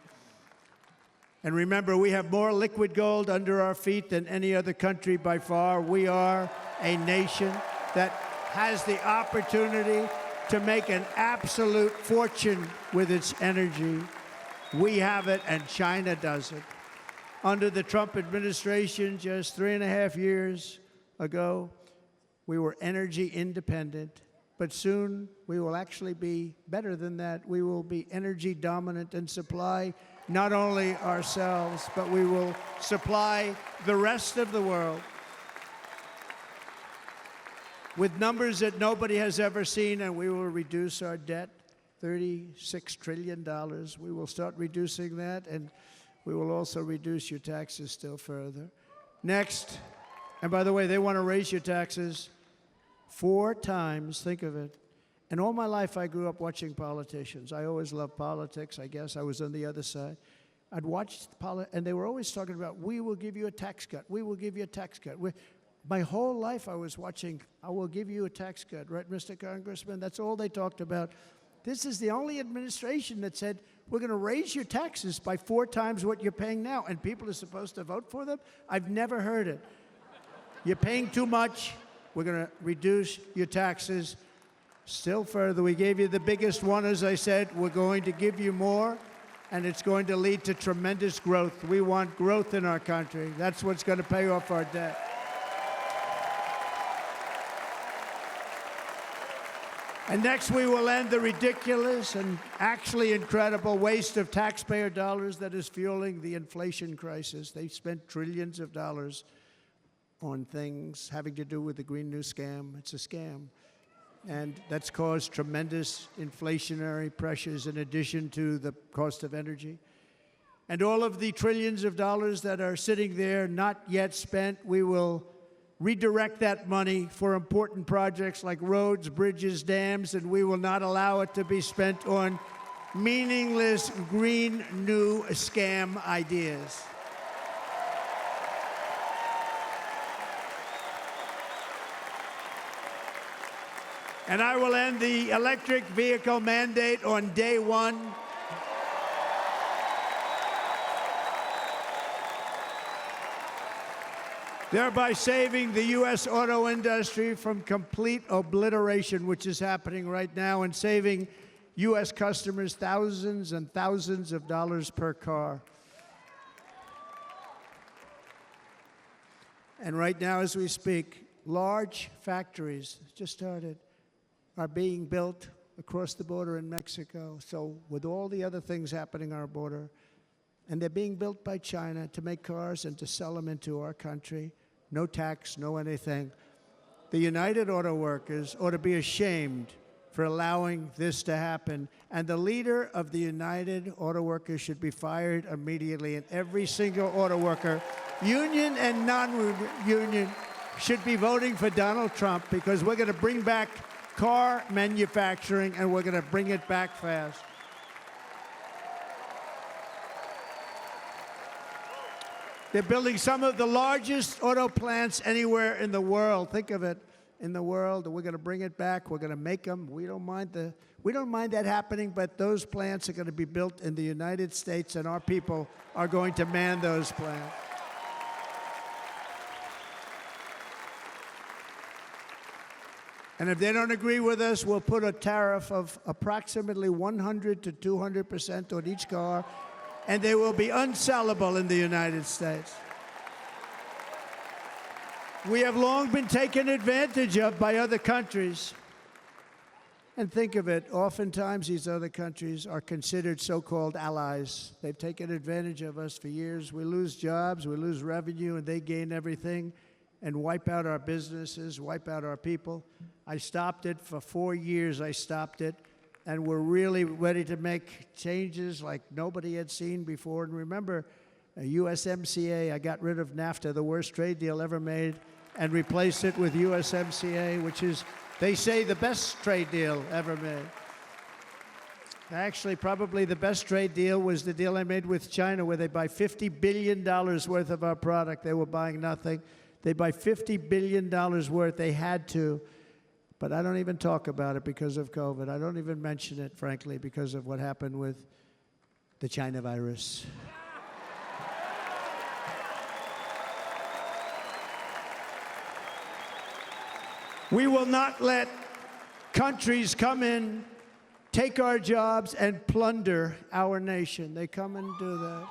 And remember, we have more liquid gold under our feet than any other country by far. We are a nation that has the opportunity to make an absolute fortune with its energy. We have it, and China doesn't. Under the Trump administration, just 3.5 years ago, we were energy independent. But soon, we will actually be better than that. We will be energy dominant and supply not only ourselves, but we will supply the rest of the world with numbers that nobody has ever seen, and we will reduce our debt, $36 trillion. We will start reducing that, and we will also reduce your taxes still further. Next, and by the way, they want to raise your taxes 4 times, think of it. And all my life, I grew up watching politicians. I always loved politics. I guess I was on the other side. I'd watch and they were always talking about, we will give you a tax cut. We will give you a tax cut. My whole life, I was watching, I will give you a tax cut, right, Mr. Congressman? That's all they talked about. This is the only administration that said, we're going to raise your taxes by 4 times what you're paying now, and people are supposed to vote for them? I've never heard it. You're paying too much. We're going to reduce your taxes still further. We gave you the biggest one, as I said. We're going to give you more, and it's going to lead to tremendous growth. We want growth in our country. That's what's going to pay off our debt. And next, we will end the ridiculous and actually incredible waste of taxpayer dollars that is fueling the inflation crisis. They've spent trillions of dollars on things having to do with the Green New Scam. It's a scam. And that's caused tremendous inflationary pressures in addition to the cost of energy. And all of the trillions of dollars that are sitting there not yet spent, we will redirect that money for important projects like roads, bridges, dams, and we will not allow it to be spent on meaningless Green New Scam ideas. And I will end the electric vehicle mandate on day 1. Thereby saving the U.S. auto industry from complete obliteration, which is happening right now, and saving U.S. customers thousands and thousands of dollars per car. And right now, as we speak, large factories just started are being built across the border in Mexico. So with all the other things happening on our border, and they're being built by China to make cars and to sell them into our country. No tax, no anything. The United Auto Workers ought to be ashamed for allowing this to happen. And the leader of the United Auto Workers should be fired immediately. And every single auto worker, union and non-union, should be voting for Donald Trump, because we're going to bring back car manufacturing, and we're going to bring it back fast. They're building some of the largest auto plants anywhere in the world. Think of it, in the world. And we're going to bring it back. We're going to make them. We don't mind that happening, but those plants are going to be built in the United States, and our people are going to man those plants. And if they don't agree with us, we'll put a tariff of approximately 100 to 200% on each car, and they will be unsellable in the United States. We have long been taken advantage of by other countries. And think of it, oftentimes these other countries are considered so-called allies. They've taken advantage of us for years. We lose jobs, we lose revenue, and they gain everything and wipe out our businesses, wipe out our people. I stopped it for 4 years, I stopped it, and we're really ready to make changes like nobody had seen before. And remember, USMCA, I got rid of NAFTA, the worst trade deal ever made, and replaced it with USMCA, which is, they say, the best trade deal ever made. Actually, probably the best trade deal was the deal I made with China, where they buy $50 billion worth of our product. They were buying nothing. They buy $50 billion worth. They had to. But I don't even talk about it because of COVID. I don't even mention it, frankly, because of what happened with the China virus. We will not let countries come in, take our jobs, and plunder our nation. They come and do that.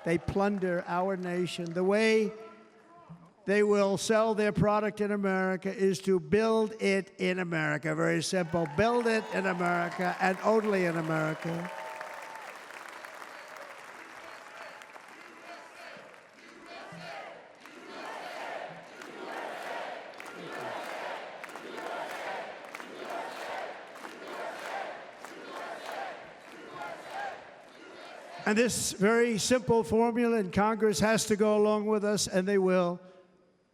They plunder our nation. The way they will sell their product in America is to build it in America. Very simple. Build it in America and only in America. And this very simple formula, and Congress has to go along with us, and they will.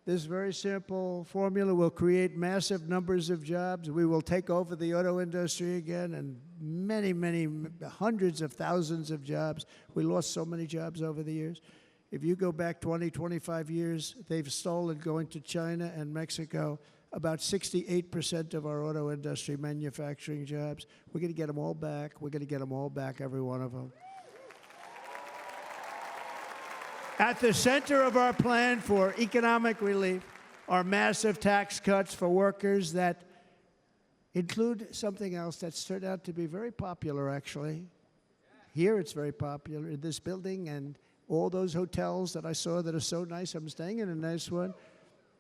This very simple formula will create massive numbers of jobs. We will take over the auto industry again, and many, many, hundreds of thousands of jobs. We lost so many jobs over the years. If you go back 20, 25 years, they've stolen, going to China and Mexico, about 68% of our auto industry manufacturing jobs. We're going to get them all back. We're going to get them all back, every one of them. At the center of our plan for economic relief are massive tax cuts for workers that include something else that's turned out to be very popular, actually. Here it's very popular, in this building and all those hotels that I saw that are so nice. I'm staying in a nice one.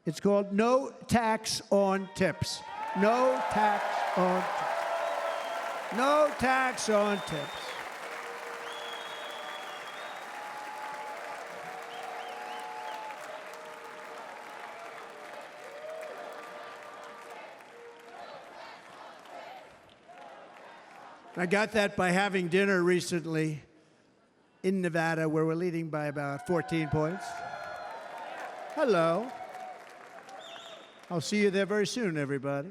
It's called no tax on tips. No tax on tips. No tax on tips. I got that by having dinner recently in Nevada, where we're leading by about 14 points. Hello. I'll see you there very soon, everybody.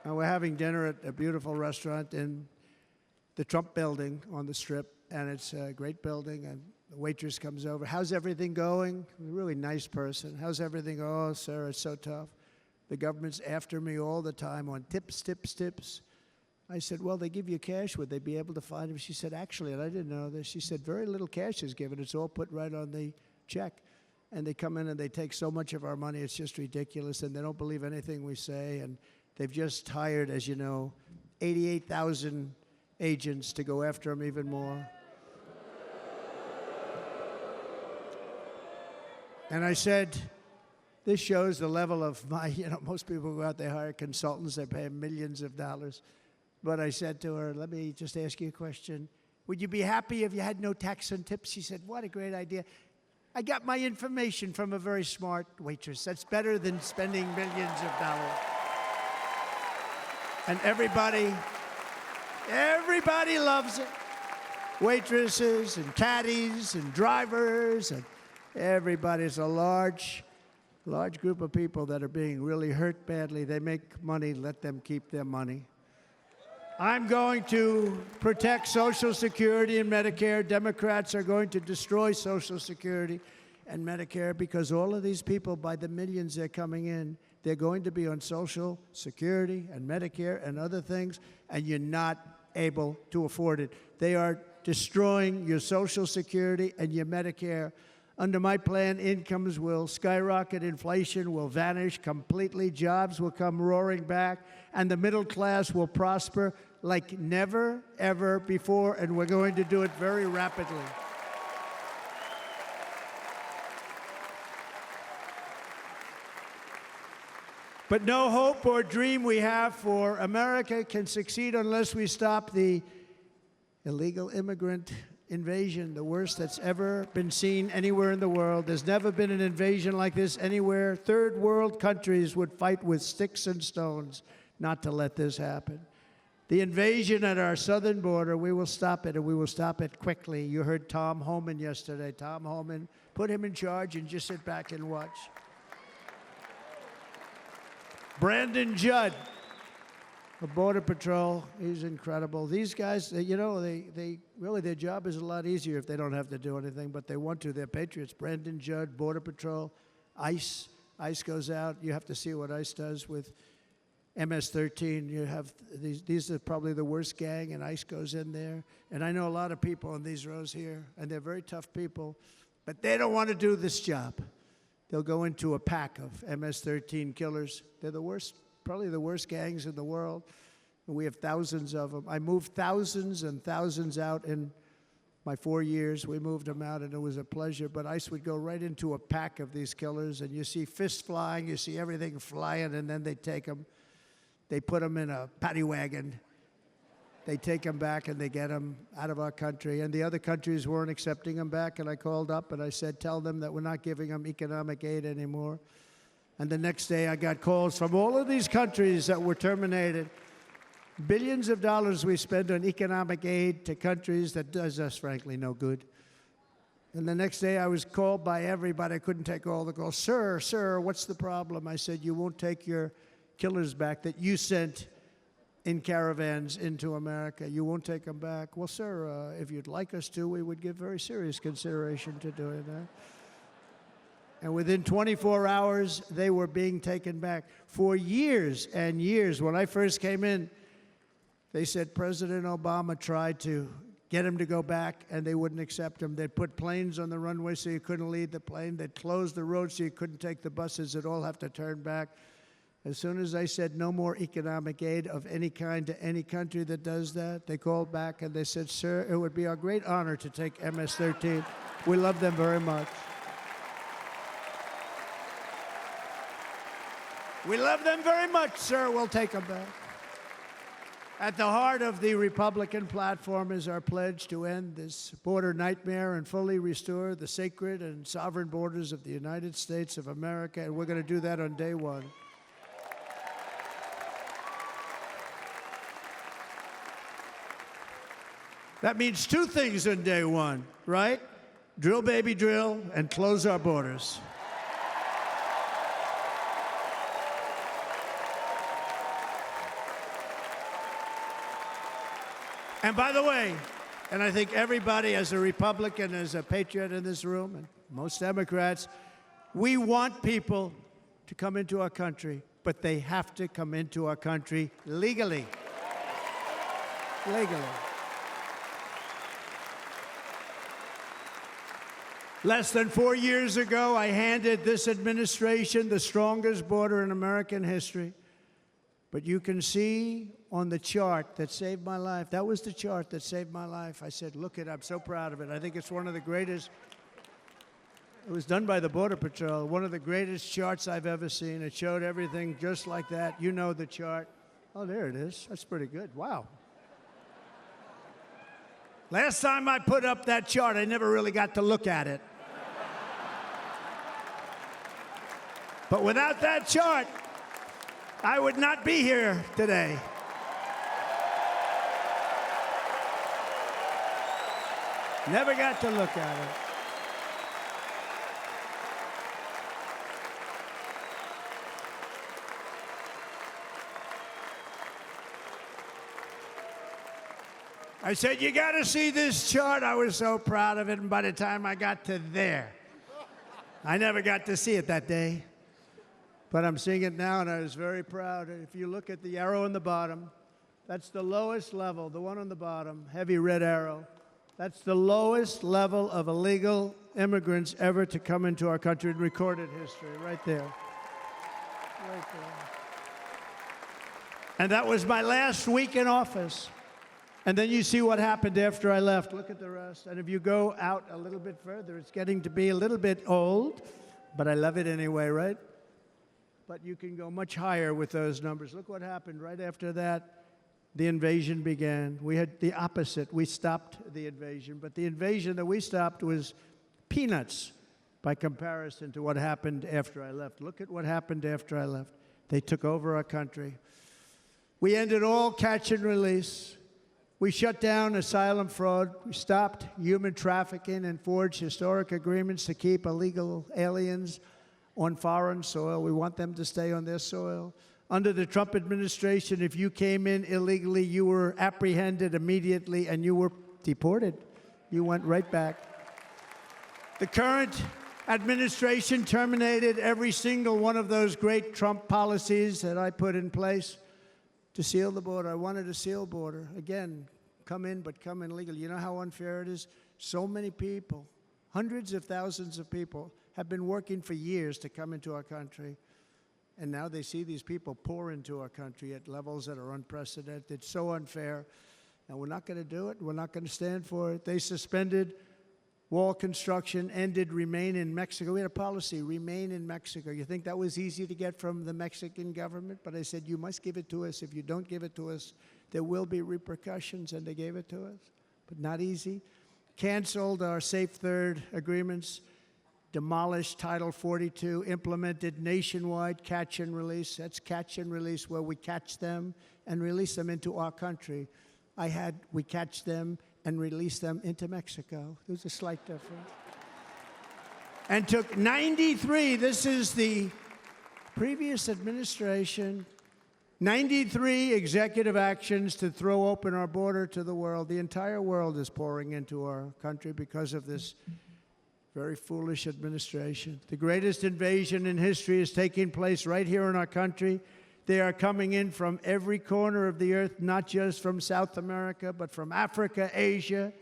We're having dinner at a beautiful restaurant in the Trump building on the Strip, and it's a great building, and the waitress comes over. How's everything going? A really nice person. How's everything? Oh, sir, it's so tough. The government's after me all the time on tips, tips, tips. I said, well, they give you cash. Would they be able to find him? She said, actually, and I didn't know this, she said, very little cash is given. It's all put right on the check. And they come in and they take so much of our money, it's just ridiculous, and they don't believe anything we say. And they've just hired, as you know, 88,000 agents to go after him even more. And I said, this shows the level of my, most people go out, they hire consultants, they pay them millions of dollars. But I said to her, let me just ask you a question. Would you be happy if you had no tax on tips? She said, what a great idea. I got my information from a very smart waitress. That's better than spending millions of dollars. And everybody loves it. Waitresses and caddies and drivers and everybody. It's a large group of people that are being really hurt badly. They make money, let them keep their money. I'm going to protect Social Security and Medicare. Democrats are going to destroy Social Security and Medicare because all of these people, by the millions they're coming in, they're going to be on Social Security and Medicare and other things, and you're not able to afford it. They are destroying your Social Security and your Medicare. Under my plan, incomes will skyrocket, inflation will vanish completely, jobs will come roaring back, and the middle class will prosper like never, ever before, and we're going to do it very rapidly. But no hope or dream we have for America can succeed unless we stop the illegal immigrant invasion, the worst that's ever been seen anywhere in the world. There's never been an invasion like this anywhere. Third world countries would fight with sticks and stones not to let this happen. The invasion at our southern border, we will stop it, and we will stop it quickly. You heard Tom Homan yesterday. Tom Homan, put him in charge and just sit back and watch. Brandon Judd of Border Patrol, he's incredible. These guys, you know, they really, their job is a lot easier if they don't have to do anything, but they want to. They're patriots. Brandon Judd, Border Patrol, ICE. ICE goes out. You have to see what ICE does with MS-13. You have these are probably the worst gang, and ICE goes in there. And I know a lot of people in these rows here, and they're very tough people, but they don't want to do this job. They'll go into a pack of MS-13 killers. They're the worst, probably the worst gangs in the world. And we have thousands of them. I moved thousands and thousands out in my 4 years. We moved them out, and it was a pleasure. But ICE would go right into a pack of these killers, and you see fists flying, you see everything flying, and then they take them. They put them in a paddy wagon. They take them back, and they get them out of our country. And the other countries weren't accepting them back, and I called up, and I said, tell them that we're not giving them economic aid anymore. And the next day, I got calls from all of these countries that were terminated. Billions of dollars we spend on economic aid to countries that does us, frankly, no good. And the next day, I was called by everybody. I couldn't take all the calls. Sir, what's the problem? I said, you won't take your killers back that you sent in caravans into America. You won't take them back. Well, sir, if you'd like us to, we would give very serious consideration to doing that. And within 24 hours, they were being taken back. For years and years, when I first came in, they said President Obama tried to get him to go back, and they wouldn't accept him. They'd put planes on the runway so you couldn't leave the plane. They'd close the road so you couldn't take the buses. They'd all have to turn back. As soon as I said no more economic aid of any kind to any country that does that, they called back and they said, sir, it would be our great honor to take MS-13. We love them very much. We love them very much, sir. We'll take them back. At the heart of the Republican platform is our pledge to end this border nightmare and fully restore the sacred and sovereign borders of the United States of America, and we're going to do that on day one. That means two things on day one, right? Drill, baby, drill, and close our borders. And by the way, and I think everybody as a Republican, as a patriot in this room, and most Democrats, we want people to come into our country, but they have to come into our country legally. Legally. Less than 4 years ago, I handed this administration the strongest border in American history. But you can see on the chart that saved my life, that was the chart that saved my life. I said, look it, I'm so proud of it. I think it's one of the greatest, it was done by the Border Patrol, one of the greatest charts I've ever seen. It showed everything just like that. You know the chart. Oh, there it is. That's pretty good. Wow. Last time I put up that chart, I never really got to look at it. But without that chart, I would not be here today. Never got to look at it. I said, you got to see this chart. I was so proud of it, and by the time I got to there, I never got to see it that day. But I'm seeing it now, and I was very proud. And if you look at the arrow on the bottom, that's the lowest level, the one on the bottom, heavy red arrow. That's the lowest level of illegal immigrants ever to come into our country in recorded history, right there. Right there. And that was my last week in office. And then you see what happened after I left. Look at the rest. And if you go out a little bit further, it's getting to be a little bit old, but I love it anyway, right? but you can go much higher with those numbers. Look what happened right after that. The invasion began. We had the opposite. We stopped the invasion, but the invasion that we stopped was peanuts by comparison to what happened after I left. Look at what happened after I left. They took over our country. We ended all catch and release. We shut down asylum fraud. We stopped human trafficking and forged historic agreements to keep illegal aliens on foreign soil. We want them to stay on their soil. Under the Trump administration, if you came in illegally, you were apprehended immediately and you were deported. You went right back. The current administration terminated every single one of those great Trump policies that I put in place to seal the border. I wanted a sealed border. Again, come in, but come in legally. You know how unfair it is? So many people, hundreds of thousands of people, have been working for years to come into our country. And now they see these people pour into our country at levels that are unprecedented. It's so unfair. And we're not going to do it. We're not going to stand for it. They suspended wall construction, ended remain in Mexico. We had a policy, remain in Mexico. You think that was easy to get from the Mexican government? But I said, you must give it to us. If you don't give it to us, there will be repercussions. And they gave it to us, but not easy. Canceled our Safe Third agreements. Demolished Title 42, implemented nationwide catch and release. That's catch and release, where we catch them and release them into our country. We catch them and release them into Mexico. There's a slight difference. And took 93, this is the previous administration, 93 executive actions to throw open our border to the world. The entire world is pouring into our country because of this very foolish administration. The greatest invasion in history is taking place right here in our country. They are coming in from every corner of the earth, not just from South America, but from Africa, Asia,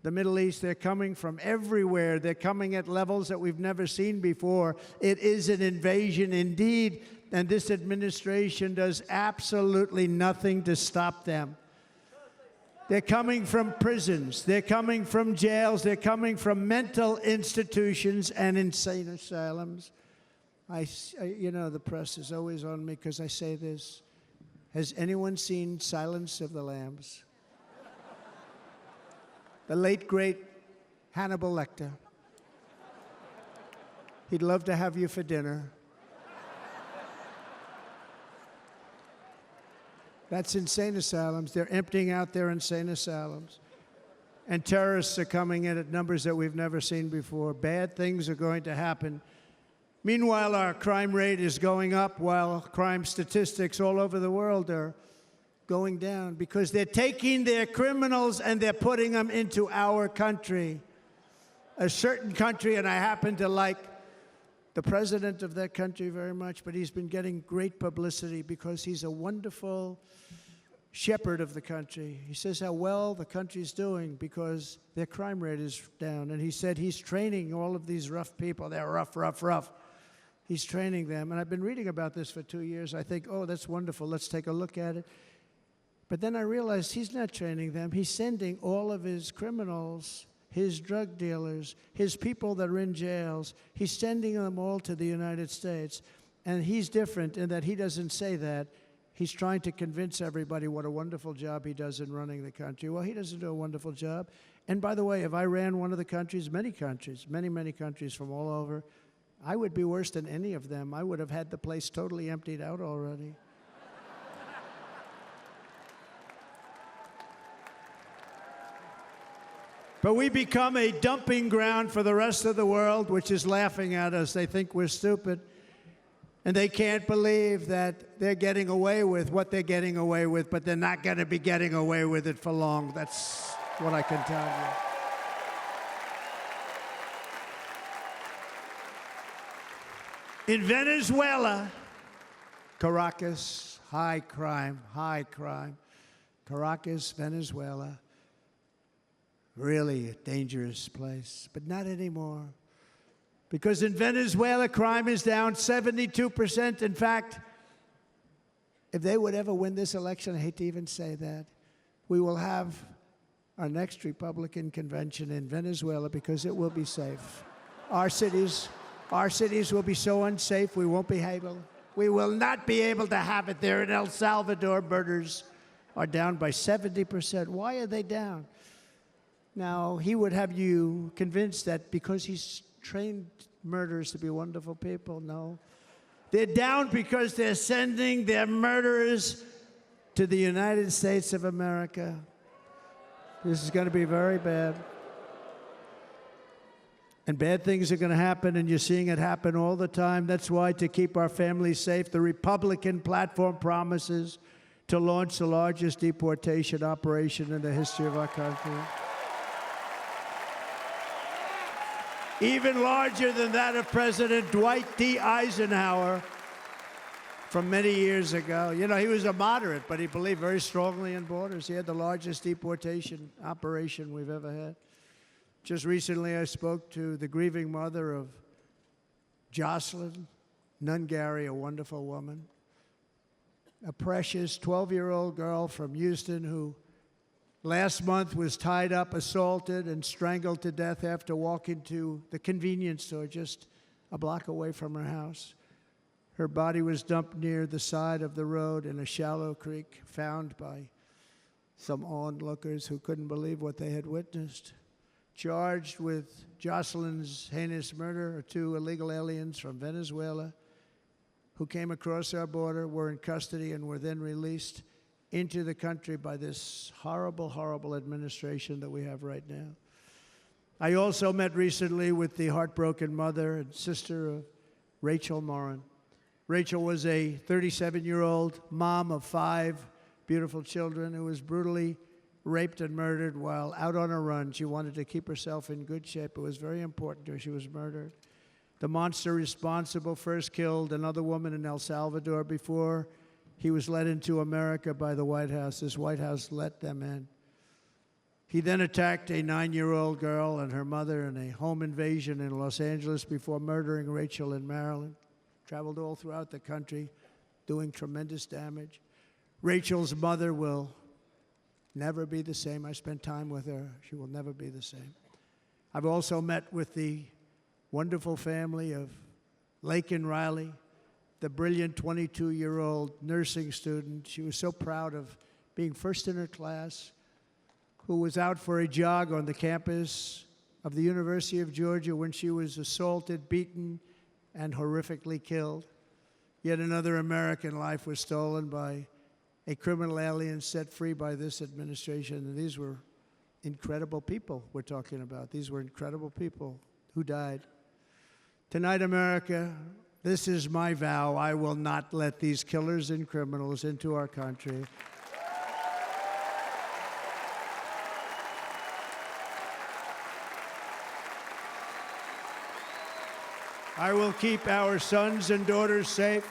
the Middle East. They're coming from everywhere. They're coming at levels that we've never seen before. It is an invasion indeed, and this administration does absolutely nothing to stop them. They're coming from prisons. They're coming from jails. They're coming from mental institutions and insane asylums. You know, the press is always on me because I say this. Has anyone seen Silence of the Lambs? The late, great Hannibal Lecter. He'd love to have you for dinner. That's insane asylums. They're emptying out their insane asylums. And terrorists are coming in at numbers that we've never seen before. Bad things are going to happen. Meanwhile, our crime rate is going up, while crime statistics all over the world are going down, because they're taking their criminals and they're putting them into our country. A certain country, and I happen to like the president of that country very much, but he's been getting great publicity because he's a wonderful shepherd of the country. He says how well the country's doing because their crime rate is down. And he said he's training all of these rough people. They're rough. He's training them. And I've been reading about this for 2 years. I think, oh, that's wonderful. Let's take a look at it. But then I realized he's not training them. He's sending all of his criminals, his drug dealers, his people that are in jails, he's sending them all to the United States. And he's different in that he doesn't say that. He's trying to convince everybody what a wonderful job he does in running the country. Well, he doesn't do a wonderful job. And by the way, if I ran one of the countries, many countries from all over, I would be worse than any of them. I would have had the place totally emptied out already. But we become a dumping ground for the rest of the world, which is laughing at us. They think we're stupid. And they can't believe that they're getting away with what they're getting away with, but they're not going to be getting away with it for long. That's what I can tell you. In Venezuela, Caracas, high crime. Caracas, Venezuela. Really a dangerous place, but not anymore. Because in Venezuela, crime is down 72%. In fact, if they would ever win this election, I hate to even say that, we will have our next Republican convention in Venezuela because it will be safe. Our cities will be so unsafe, we won't be able We will not be able to have it there. In El Salvador, murders are down by 70%. Why are they down? Now, he would have you convinced that because he's trained murderers to be wonderful people. No. They're down because they're sending their murderers to the United States of America. This is going to be very bad. And bad things are going to happen, and you're seeing it happen all the time. That's why, to keep our families safe, the Republican platform promises to launch the largest deportation operation in the history of our country. Even larger than that of President Dwight D. Eisenhower from many years ago. You know, he was a moderate, but he believed very strongly in borders. He had the largest deportation operation we've ever had. Just recently, I spoke to the grieving mother of Jocelyn Nungary, a wonderful woman, a precious 12-year-old girl from Houston who last month was tied up, assaulted, and strangled to death after walking to the convenience store just a block away from her house. Her body was dumped near the side of the road in a shallow creek, found by some onlookers who couldn't believe what they had witnessed. Charged with Jocelyn's heinous murder are 2 illegal aliens from Venezuela who came across our border, were in custody, and were then released into the country by this horrible, horrible administration that we have right now. I also met recently with the heartbroken mother and sister of Rachel Morin. Rachel was a 37-year-old mom of 5 beautiful children who was brutally raped and murdered while out on a run. She wanted to keep herself in good shape. It was very important to her. She was murdered. The monster responsible first killed another woman in El Salvador before he was led into America by the White House. This White House let them in. He then attacked a 9-year-old girl and her mother in a home invasion in Los Angeles before murdering Rachel in Maryland. Traveled all throughout the country, doing tremendous damage. Rachel's mother will never be the same. I spent time with her. She will never be the same. I've also met with the wonderful family of Laken Riley, the brilliant 22-year-old nursing student. She was so proud of being first in her class, who was out for a jog on the campus of the University of Georgia when she was assaulted, beaten, and horrifically killed. Yet another American life was stolen by a criminal alien set free by this administration. And these were incredible people we're talking about. These were incredible people who died. Tonight, America, this is my vow. I will not let these killers and criminals into our country. I will keep our sons and daughters safe.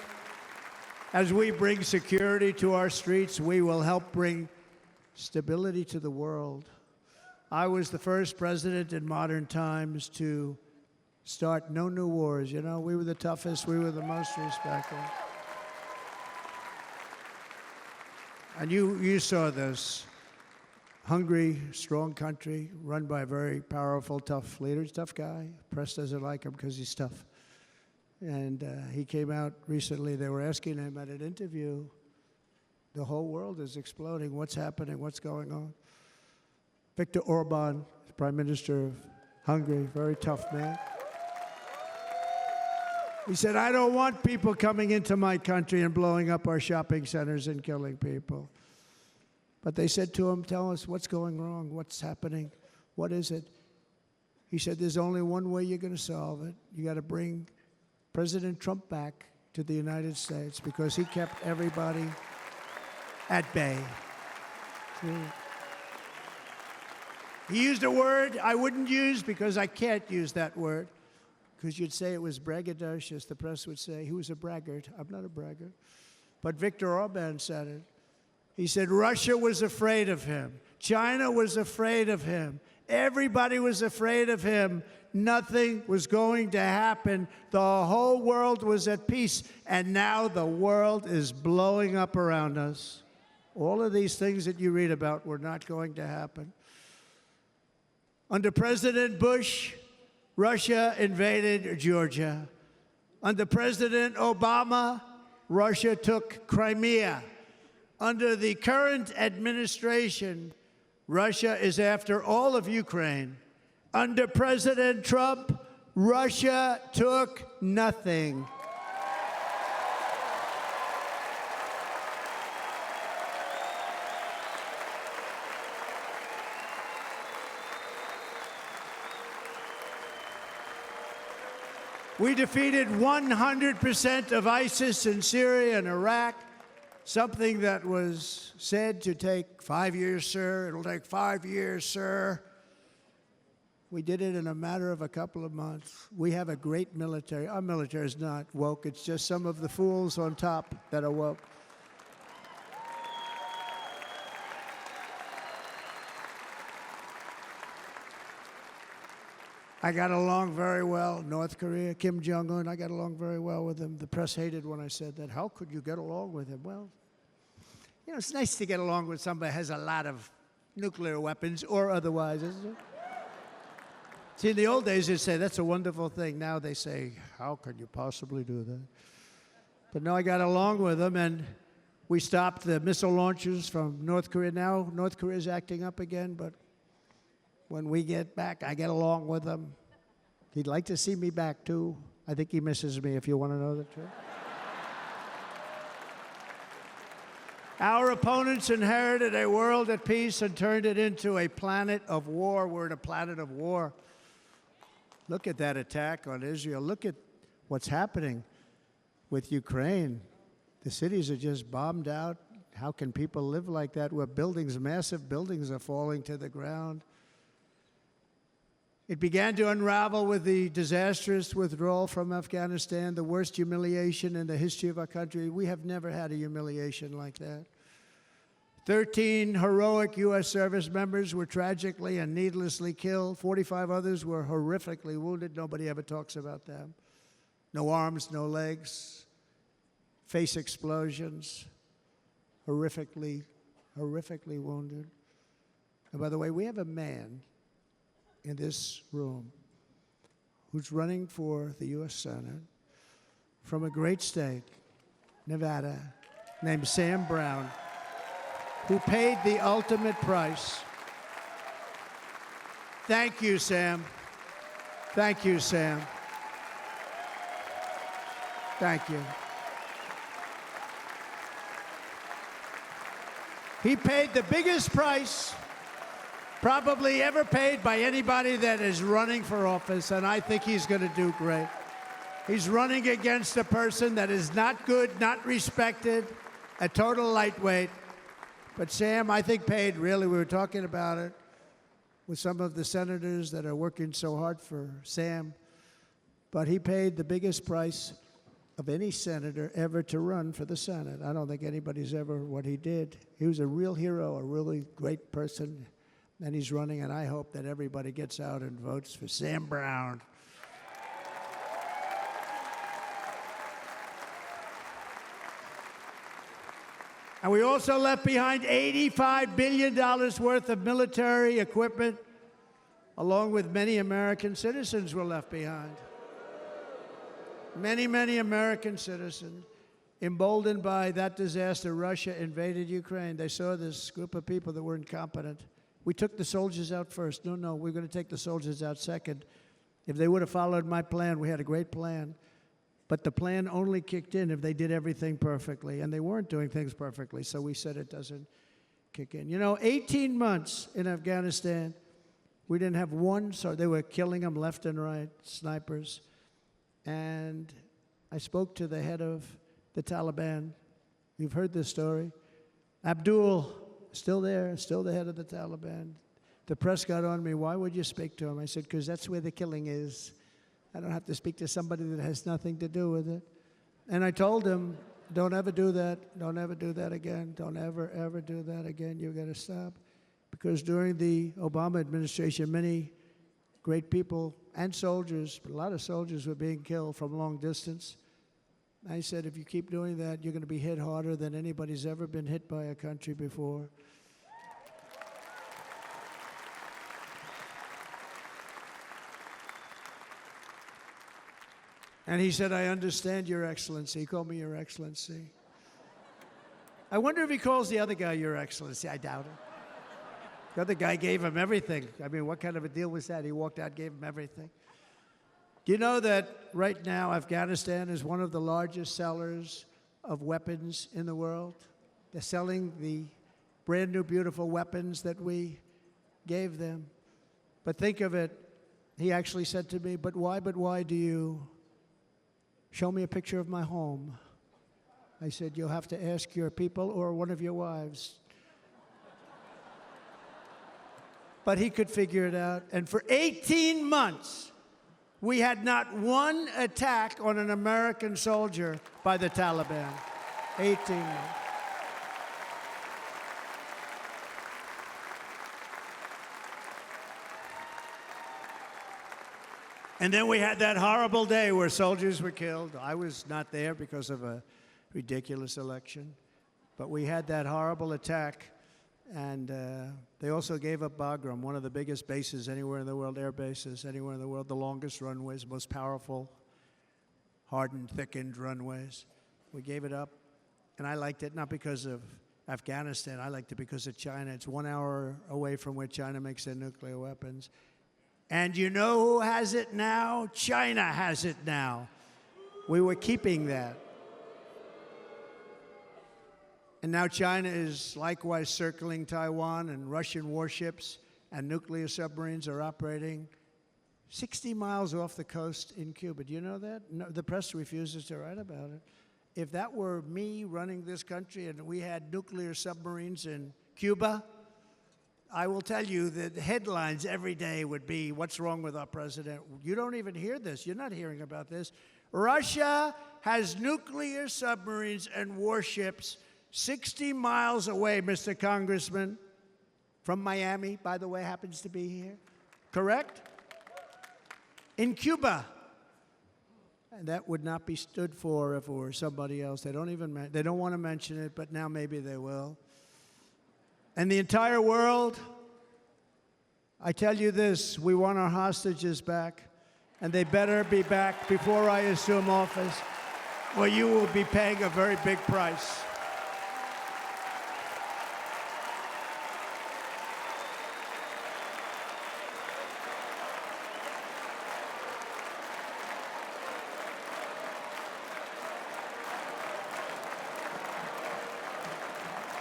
As we bring security to our streets, we will help bring stability to the world. I was the first president in modern times to start no new wars. You know, we were the toughest, we were the most respected. And you saw this. Hungry, strong country, run by a very powerful, tough leader. He's a tough guy. Press doesn't like him because he's tough. And he came out recently. They were asking him at an interview, the whole world is exploding. What's happening? What's going on? Viktor Orban, Prime Minister of Hungary, very tough man. He said, I don't want people coming into my country and blowing up our shopping centers and killing people. But they said to him, tell us what's going wrong, what's happening, what is it? He said, there's only one way you're going to solve it. You got to bring President Trump back to the United States because he kept everybody at bay. He used a word I wouldn't use because I can't use that word, because you'd say it was braggadocious. The press would say he was a braggart. I'm not a braggart. But Viktor Orban said it. He said Russia was afraid of him. China was afraid of him. Everybody was afraid of him. Nothing was going to happen. The whole world was at peace. And now the world is blowing up around us. All of these things that you read about were not going to happen. Under President Bush, Russia invaded Georgia. Under President Obama, Russia took Crimea. Under the current administration, Russia is after all of Ukraine. Under President Trump, Russia took nothing. We defeated 100% of ISIS in Syria and Iraq, something that was said to take 5 years, sir. It'll take 5 years, sir. We did it in a matter of a couple of months. We have a great military. Our military is not woke. It's just some of the fools on top that are woke. I got along very well. North Korea, Kim Jong-un, I got along very well with him. The press hated when I said that. How could you get along with him? Well, you know, it's nice to get along with somebody who has a lot of nuclear weapons or otherwise, isn't it? See, in the old days, they'd say, that's a wonderful thing. Now they say, how could you possibly do that? But no, I got along with him, and we stopped the missile launches from North Korea. Now North Korea is acting up again, but when we get back, I get along with him. He'd like to see me back, too. I think he misses me, if you want to know the truth. Our opponents inherited a world at peace and turned it into a planet of war. We're in a planet of war. Look at that attack on Israel. Look at what's happening with Ukraine. The cities are just bombed out. How can people live like that where buildings, massive buildings, are falling to the ground? It began to unravel with the disastrous withdrawal from Afghanistan, the worst humiliation in the history of our country. We have never had a humiliation like that. 13 heroic U.S. service members were tragically and needlessly killed. 45 others were horrifically wounded. Nobody ever talks about them. No arms, no legs, face explosions, horrifically wounded. And by the way, we have a man in this room who's running for the U.S. Senate from a great state, Nevada, named Sam Brown, who paid the ultimate price. Thank you, Sam. Thank you, Sam. Thank you. He paid the biggest price probably ever paid by anybody that is running for office, and I think he's going to do great. He's running against a person that is not good, not respected, a total lightweight. But Sam, I think, paid, really, we were talking about it with some of the senators that are working so hard for Sam, but he paid the biggest price of any senator ever to run for the Senate. I don't think anybody's ever what he did. He was a real hero, a really great person. And he's running, and I hope that everybody gets out and votes for Sam Brown. And we also left behind $85 billion worth of military equipment, along with many American citizens were left behind. Many, many American citizens. Emboldened by that disaster, Russia invaded Ukraine. They saw this group of people that were incompetent. We took the soldiers out first. No, we're going to take the soldiers out second. If they would have followed my plan, we had a great plan. But the plan only kicked in if they did everything perfectly. And they weren't doing things perfectly, so we said it doesn't kick in. You know, 18 months in Afghanistan, we didn't have one, so they were killing them left and right, snipers. And I spoke to the head of the Taliban. You've heard this story. Abdul, still there, still the head of the Taliban. The press got on me, why would you speak to him? I said, because that's where the killing is. I don't have to speak to somebody that has nothing to do with it. And I told him, don't ever do that. Don't ever do that again. Don't ever, ever do that again. You've got to stop. Because during the Obama administration, many great people and soldiers, but a lot of soldiers were being killed from long distance. I said, if you keep doing that, you're going to be hit harder than anybody's ever been hit by a country before. And he said, I understand, Your Excellency. He called me Your Excellency. I wonder if he calls the other guy Your Excellency. I doubt it. The other guy gave him everything. I mean, what kind of a deal was that? He walked out, gave him everything. Do you know that right now Afghanistan is one of the largest sellers of weapons in the world? They're selling the brand new, beautiful weapons that we gave them. But think of it, he actually said to me, but why do you show me a picture of my home? I said, you'll have to ask your people or one of your wives. But he could figure it out. And for 18 months, we had not one attack on an American soldier by the Taliban. 18 months. And then we had that horrible day where soldiers were killed. I was not there because of a ridiculous election. But we had that horrible attack. And they also gave up Bagram, one of the biggest bases anywhere in the world, air bases anywhere in the world, the longest runways, most powerful, hardened, thickened runways. We gave it up. And I liked it not because of Afghanistan. I liked it because of China. It's 1 hour away from where China makes their nuclear weapons. And you know who has it now? China has it now. We were keeping that. And now China is likewise circling Taiwan, and Russian warships and nuclear submarines are operating 60 miles off the coast in Cuba. Do you know that? No, the press refuses to write about it. If that were me running this country and we had nuclear submarines in Cuba, I will tell you that the headlines every day would be, what's wrong with our president? You don't even hear this. You're not hearing about this. Russia has nuclear submarines and warships 60 miles away, Mr. Congressman, from Miami, by the way, happens to be here. Correct? In Cuba. And that would not be stood for if it were somebody else. They don't want to mention it, but now maybe they will. And the entire world, I tell you this, we want our hostages back, and they better be back before I assume office, or you will be paying a very big price.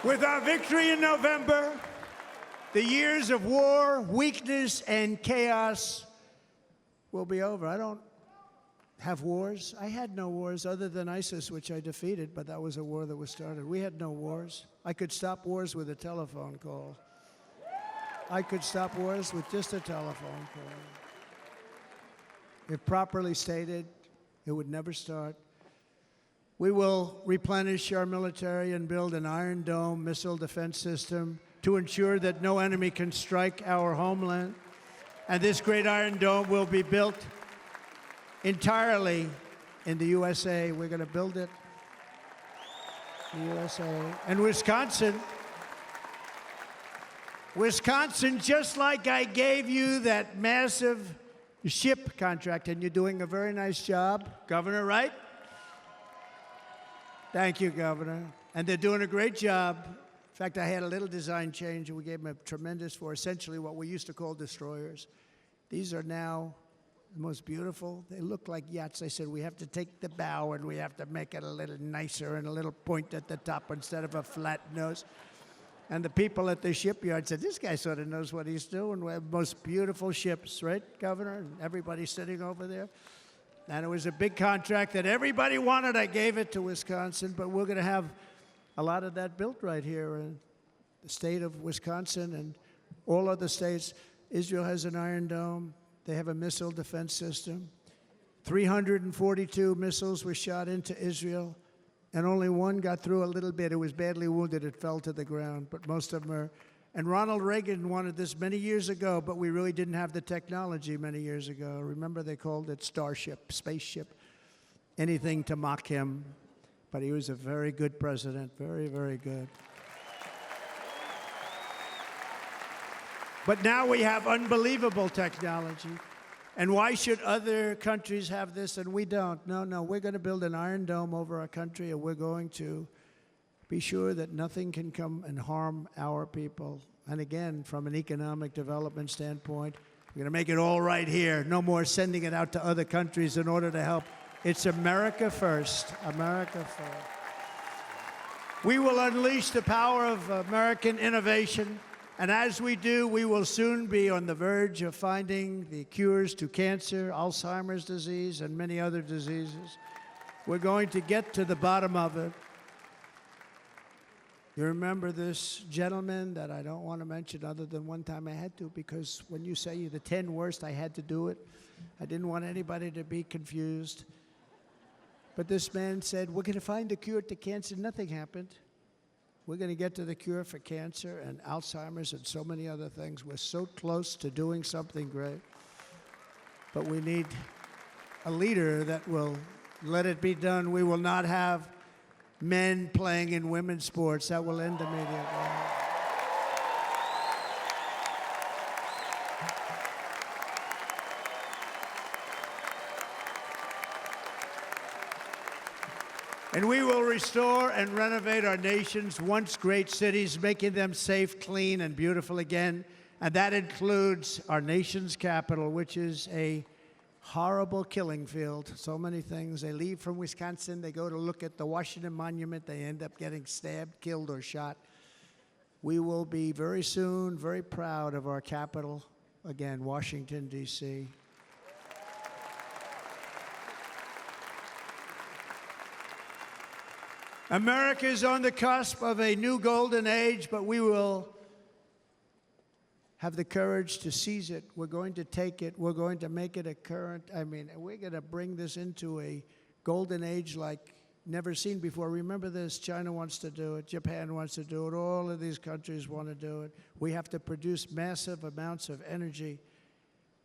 With our victory in November, the years of war, weakness, and chaos will be over. I don't have wars. I had no wars other than ISIS, which I defeated, but that was a war that was started. We had no wars. I could stop wars with a telephone call. I could stop wars with just a telephone call. If properly stated, it would never start. We will replenish our military and build an Iron Dome missile defense system to ensure that no enemy can strike our homeland. And this great Iron Dome will be built entirely in the USA. We're going to build it in the USA. And Wisconsin, just like I gave you that massive ship contract, and you're doing a very nice job, Governor, right? Thank you, Governor. And they're doing a great job. In fact, I had a little design change, and we gave them a tremendous for essentially what we used to call destroyers. These are now the most beautiful. They look like yachts. I said, we have to take the bow, and we have to make it a little nicer and a little point at the top instead of a flat nose. And the people at the shipyard said, this guy sort of knows what he's doing. We have the most beautiful ships, right, Governor? And everybody's sitting over there. And it was a big contract that everybody wanted. I gave it to Wisconsin, but we're going to have a lot of that built right here in the state of Wisconsin and all other states. Israel has an Iron Dome. They have a missile defense system. 342 missiles were shot into Israel, and only one got through a little bit. It was badly wounded. It fell to the ground, but most of them are. And Ronald Reagan wanted this many years ago, but we really didn't have the technology many years ago. Remember, they called it Starship, spaceship, anything to mock him. But he was a very good president, very, very good. But now we have unbelievable technology. And why should other countries have this and we don't? No, we're going to build an iron dome over our country, and we're going to be sure that nothing can come and harm our people. And again, from an economic development standpoint, we're going to make it all right here. No more sending it out to other countries in order to help. It's America first. America first. We will unleash the power of American innovation. And as we do, we will soon be on the verge of finding the cures to cancer, Alzheimer's disease, and many other diseases. We're going to get to the bottom of it. You remember this gentleman that I don't want to mention other than one time I had to, because when you say the 10 worst, I had to do it. I didn't want anybody to be confused. But this man said, we're going to find a cure to cancer. Nothing happened. We're going to get to the cure for cancer and Alzheimer's and so many other things. We're so close to doing something great. But we need a leader that will let it be done. We will not have men playing in women's sports. That will end immediately. And we will restore and renovate our nation's once great cities, making them safe, clean, and beautiful again. And that includes our nation's capital, which is a horrible killing field. So many things. They leave from Wisconsin, they go to look at the Washington Monument, they end up getting stabbed, killed, or shot. We will be very soon very proud of our capital, again, Washington, D.C. America is on the cusp of a new golden age, but we will have the courage to seize it. We're going to take it. We're going to make it a current. We're going to bring this into a golden age like never seen before. Remember this, China wants to do it. Japan wants to do it. All of these countries want to do it. We have to produce massive amounts of energy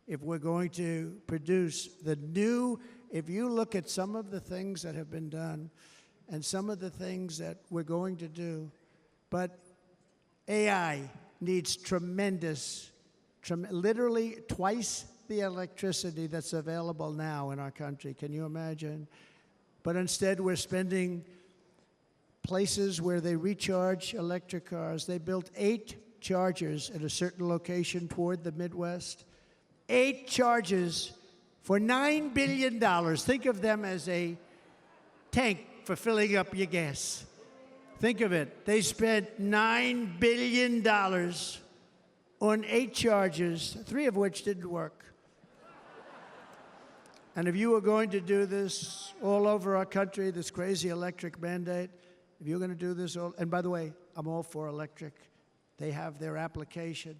if we're going to produce the new. If you look at some of the things that have been done, and some of the things that we're going to do. But AI needs literally twice the electricity that's available now in our country. Can you imagine? But instead, we're spending places where they recharge electric cars. They built 8 chargers at a certain location toward the Midwest. 8 chargers for $9 billion. Think of them as a tank for filling up your gas. Think of it. They spent $9 billion on 8 chargers, 3 of which didn't work. And if you were going to do this all over our country, this crazy electric mandate, if you're going to do this and by the way, I'm all for electric. They have their application.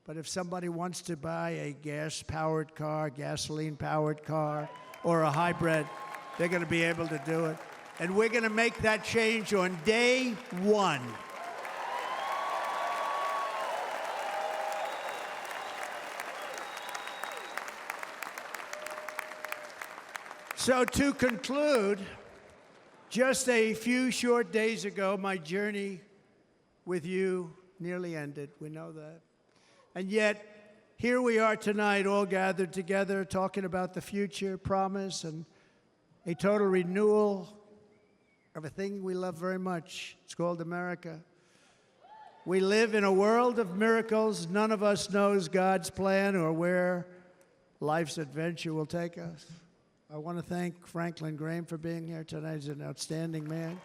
But if somebody wants to buy a gas-powered car, gasoline-powered car, or a hybrid, they're going to be able to do it. And we're going to make that change on day 1. So to conclude, just a few short days ago, my journey with you nearly ended. We know that. And yet, here we are tonight, all gathered together, talking about the future, promise, and a total renewal of a thing we love very much. It's called America. We live in a world of miracles. None of us knows God's plan or where life's adventure will take us. I want to thank Franklin Graham for being here tonight. He's an outstanding man.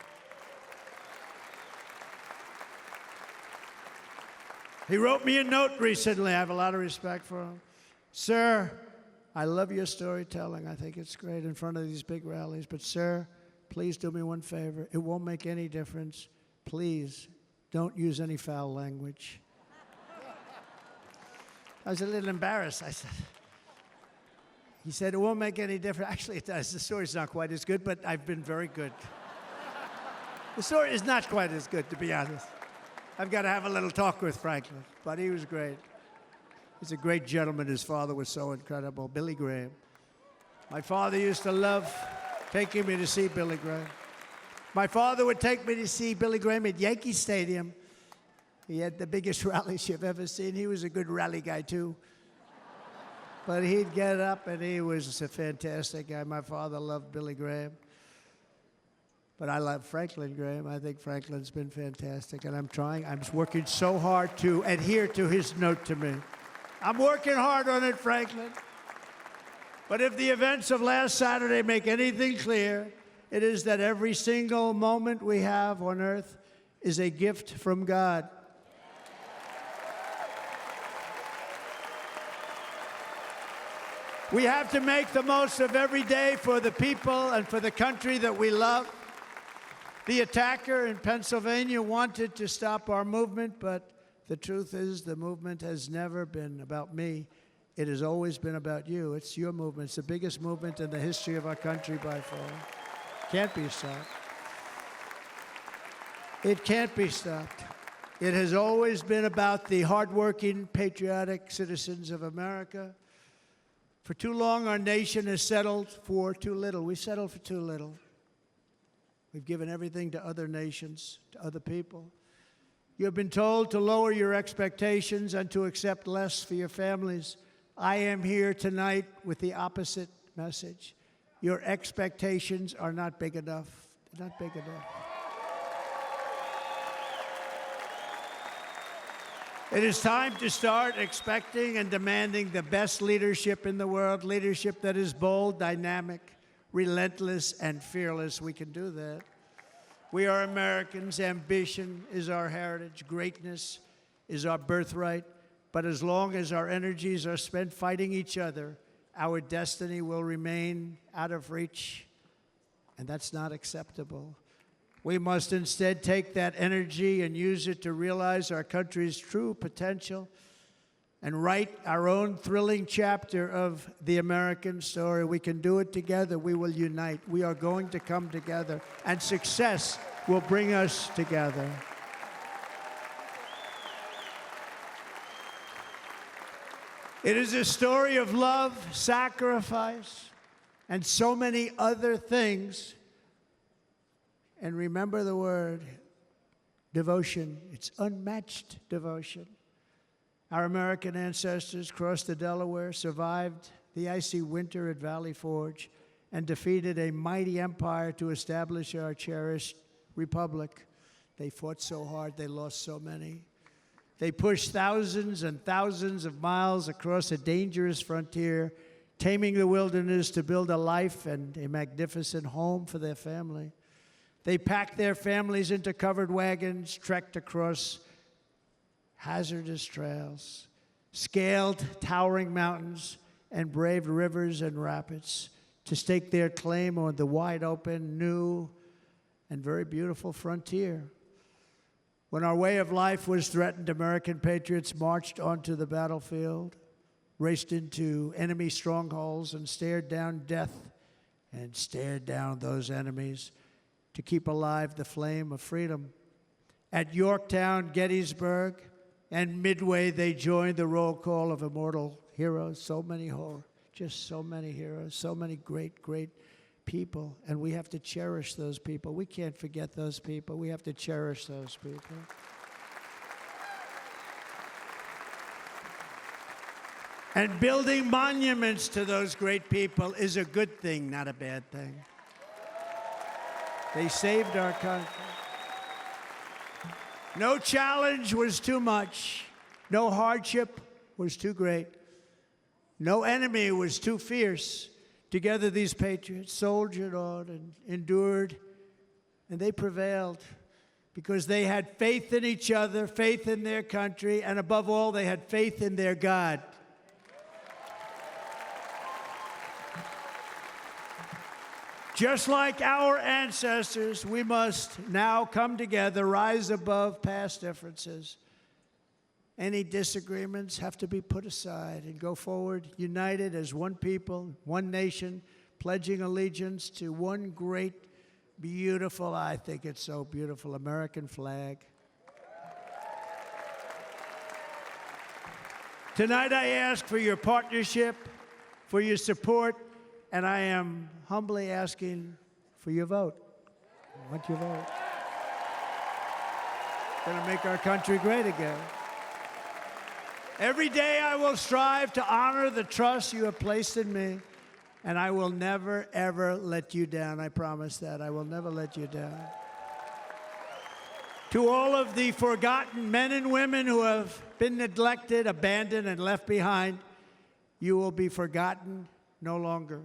He wrote me a note recently. I have a lot of respect for him. Sir, I love your storytelling. I think it's great in front of these big rallies. But, sir, please do me one favor. It won't make any difference. Please don't use any foul language. I was a little embarrassed. He said, it won't make any difference. Actually, it does. The story's not quite as good, but I've been very good. The story is not quite as good, to be honest. I've got to have a little talk with Franklin, but he was great. He's a great gentleman. His father was so incredible, Billy Graham. My father used to love taking me to see Billy Graham. My father would take me to see Billy Graham at Yankee Stadium. He had the biggest rallies you've ever seen. He was a good rally guy, too. But he'd get up, and he was a fantastic guy. My father loved Billy Graham. But I love Franklin Graham. I think Franklin's been fantastic, and I'm working so hard to adhere to his note to me. I'm working hard on it, Franklin. But if the events of last Saturday make anything clear, it is that every single moment we have on earth is a gift from God. We have to make the most of every day for the people and for the country that we love. The attacker in Pennsylvania wanted to stop our movement, but the truth is the movement has never been about me. It has always been about you. It's your movement. It's the biggest movement in the history of our country by far. Can't be stopped. It can't be stopped. It has always been about the hardworking, patriotic citizens of America. For too long, our nation has settled for too little. We settled for too little. We've given everything to other nations, to other people. You have been told to lower your expectations and to accept less for your families. I am here tonight with the opposite message. Your expectations are not big enough. They're not big enough. It is time to start expecting and demanding the best leadership in the world, leadership that is bold, dynamic, relentless, and fearless. We can do that. We are Americans. Ambition is our heritage. Greatness is our birthright. But as long as our energies are spent fighting each other, our destiny will remain out of reach, and that's not acceptable. We must instead take that energy and use it to realize our country's true potential and write our own thrilling chapter of the American story. We can do it together. We will unite. We are going to come together, and success will bring us together. It is a story of love, sacrifice, and so many other things. And remember the word, devotion. It's unmatched devotion. Our American ancestors crossed the Delaware, survived the icy winter at Valley Forge, and defeated a mighty empire to establish our cherished republic. They fought so hard, they lost so many. They pushed thousands and thousands of miles across a dangerous frontier, taming the wilderness to build a life and a magnificent home for their family. They packed their families into covered wagons, trekked across hazardous trails, scaled towering mountains, and braved rivers and rapids to stake their claim on the wide-open, new, and very beautiful frontier. When our way of life was threatened, American patriots marched onto the battlefield, raced into enemy strongholds, and stared down death and stared down those enemies to keep alive the flame of freedom. At Yorktown, Gettysburg, and Midway, they joined the roll call of immortal heroes. So many heroes, so many great, great people. And we have to cherish those people. We can't forget those people. We have to cherish those people. And building monuments to those great people is a good thing, not a bad thing. They saved our country. No challenge was too much. No hardship was too great. No enemy was too fierce. Together, these patriots soldiered on and endured, and they prevailed because they had faith in each other, faith in their country, and above all, they had faith in their God. Just like our ancestors, we must now come together, rise above past differences. Any disagreements have to be put aside and go forward, united as one people, one nation, pledging allegiance to one great, beautiful, I think it's so beautiful, American flag. Tonight I ask for your partnership, for your support, and I am humbly asking for your vote. I want your vote. It's going to make our country great again. Every day I will strive to honor the trust you have placed in me, and I will never, ever let you down. I promise that. I will never let you down. To all of the forgotten men and women who have been neglected, abandoned, and left behind, you will be forgotten no longer.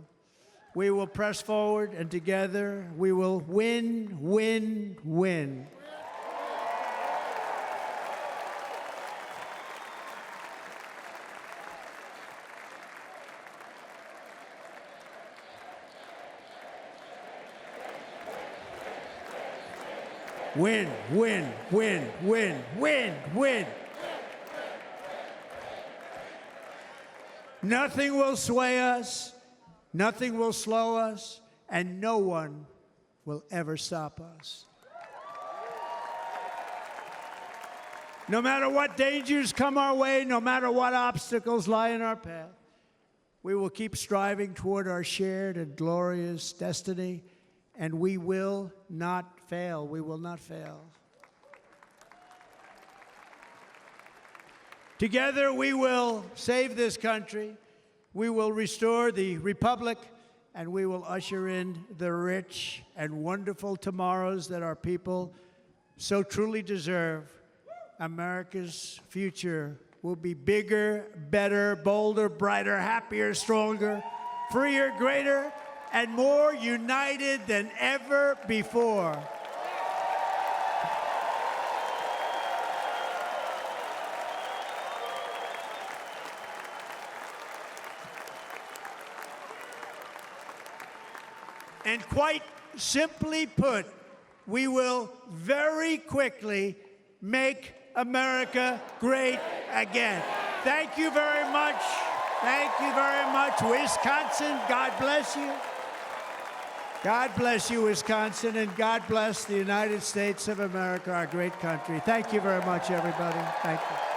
We will press forward, and together we will win, win, win. Win, win, win, win, win, win. Nothing will sway us, nothing will slow us, and no one will ever stop us. No matter what dangers come our way, no matter what obstacles lie in our path, we will keep striving toward our shared and glorious destiny, and we will not fail. We will not fail. Together, we will save this country, we will restore the republic, and we will usher in the rich and wonderful tomorrows that our people so truly deserve. America's future will be bigger, better, bolder, brighter, happier, stronger, freer, greater, and more united than ever before. And quite simply put, we will very quickly make America great again. Thank you very much. Thank you very much, Wisconsin. God bless you. God bless you, Wisconsin, and God bless the United States of America, our great country. Thank you very much, everybody. Thank you.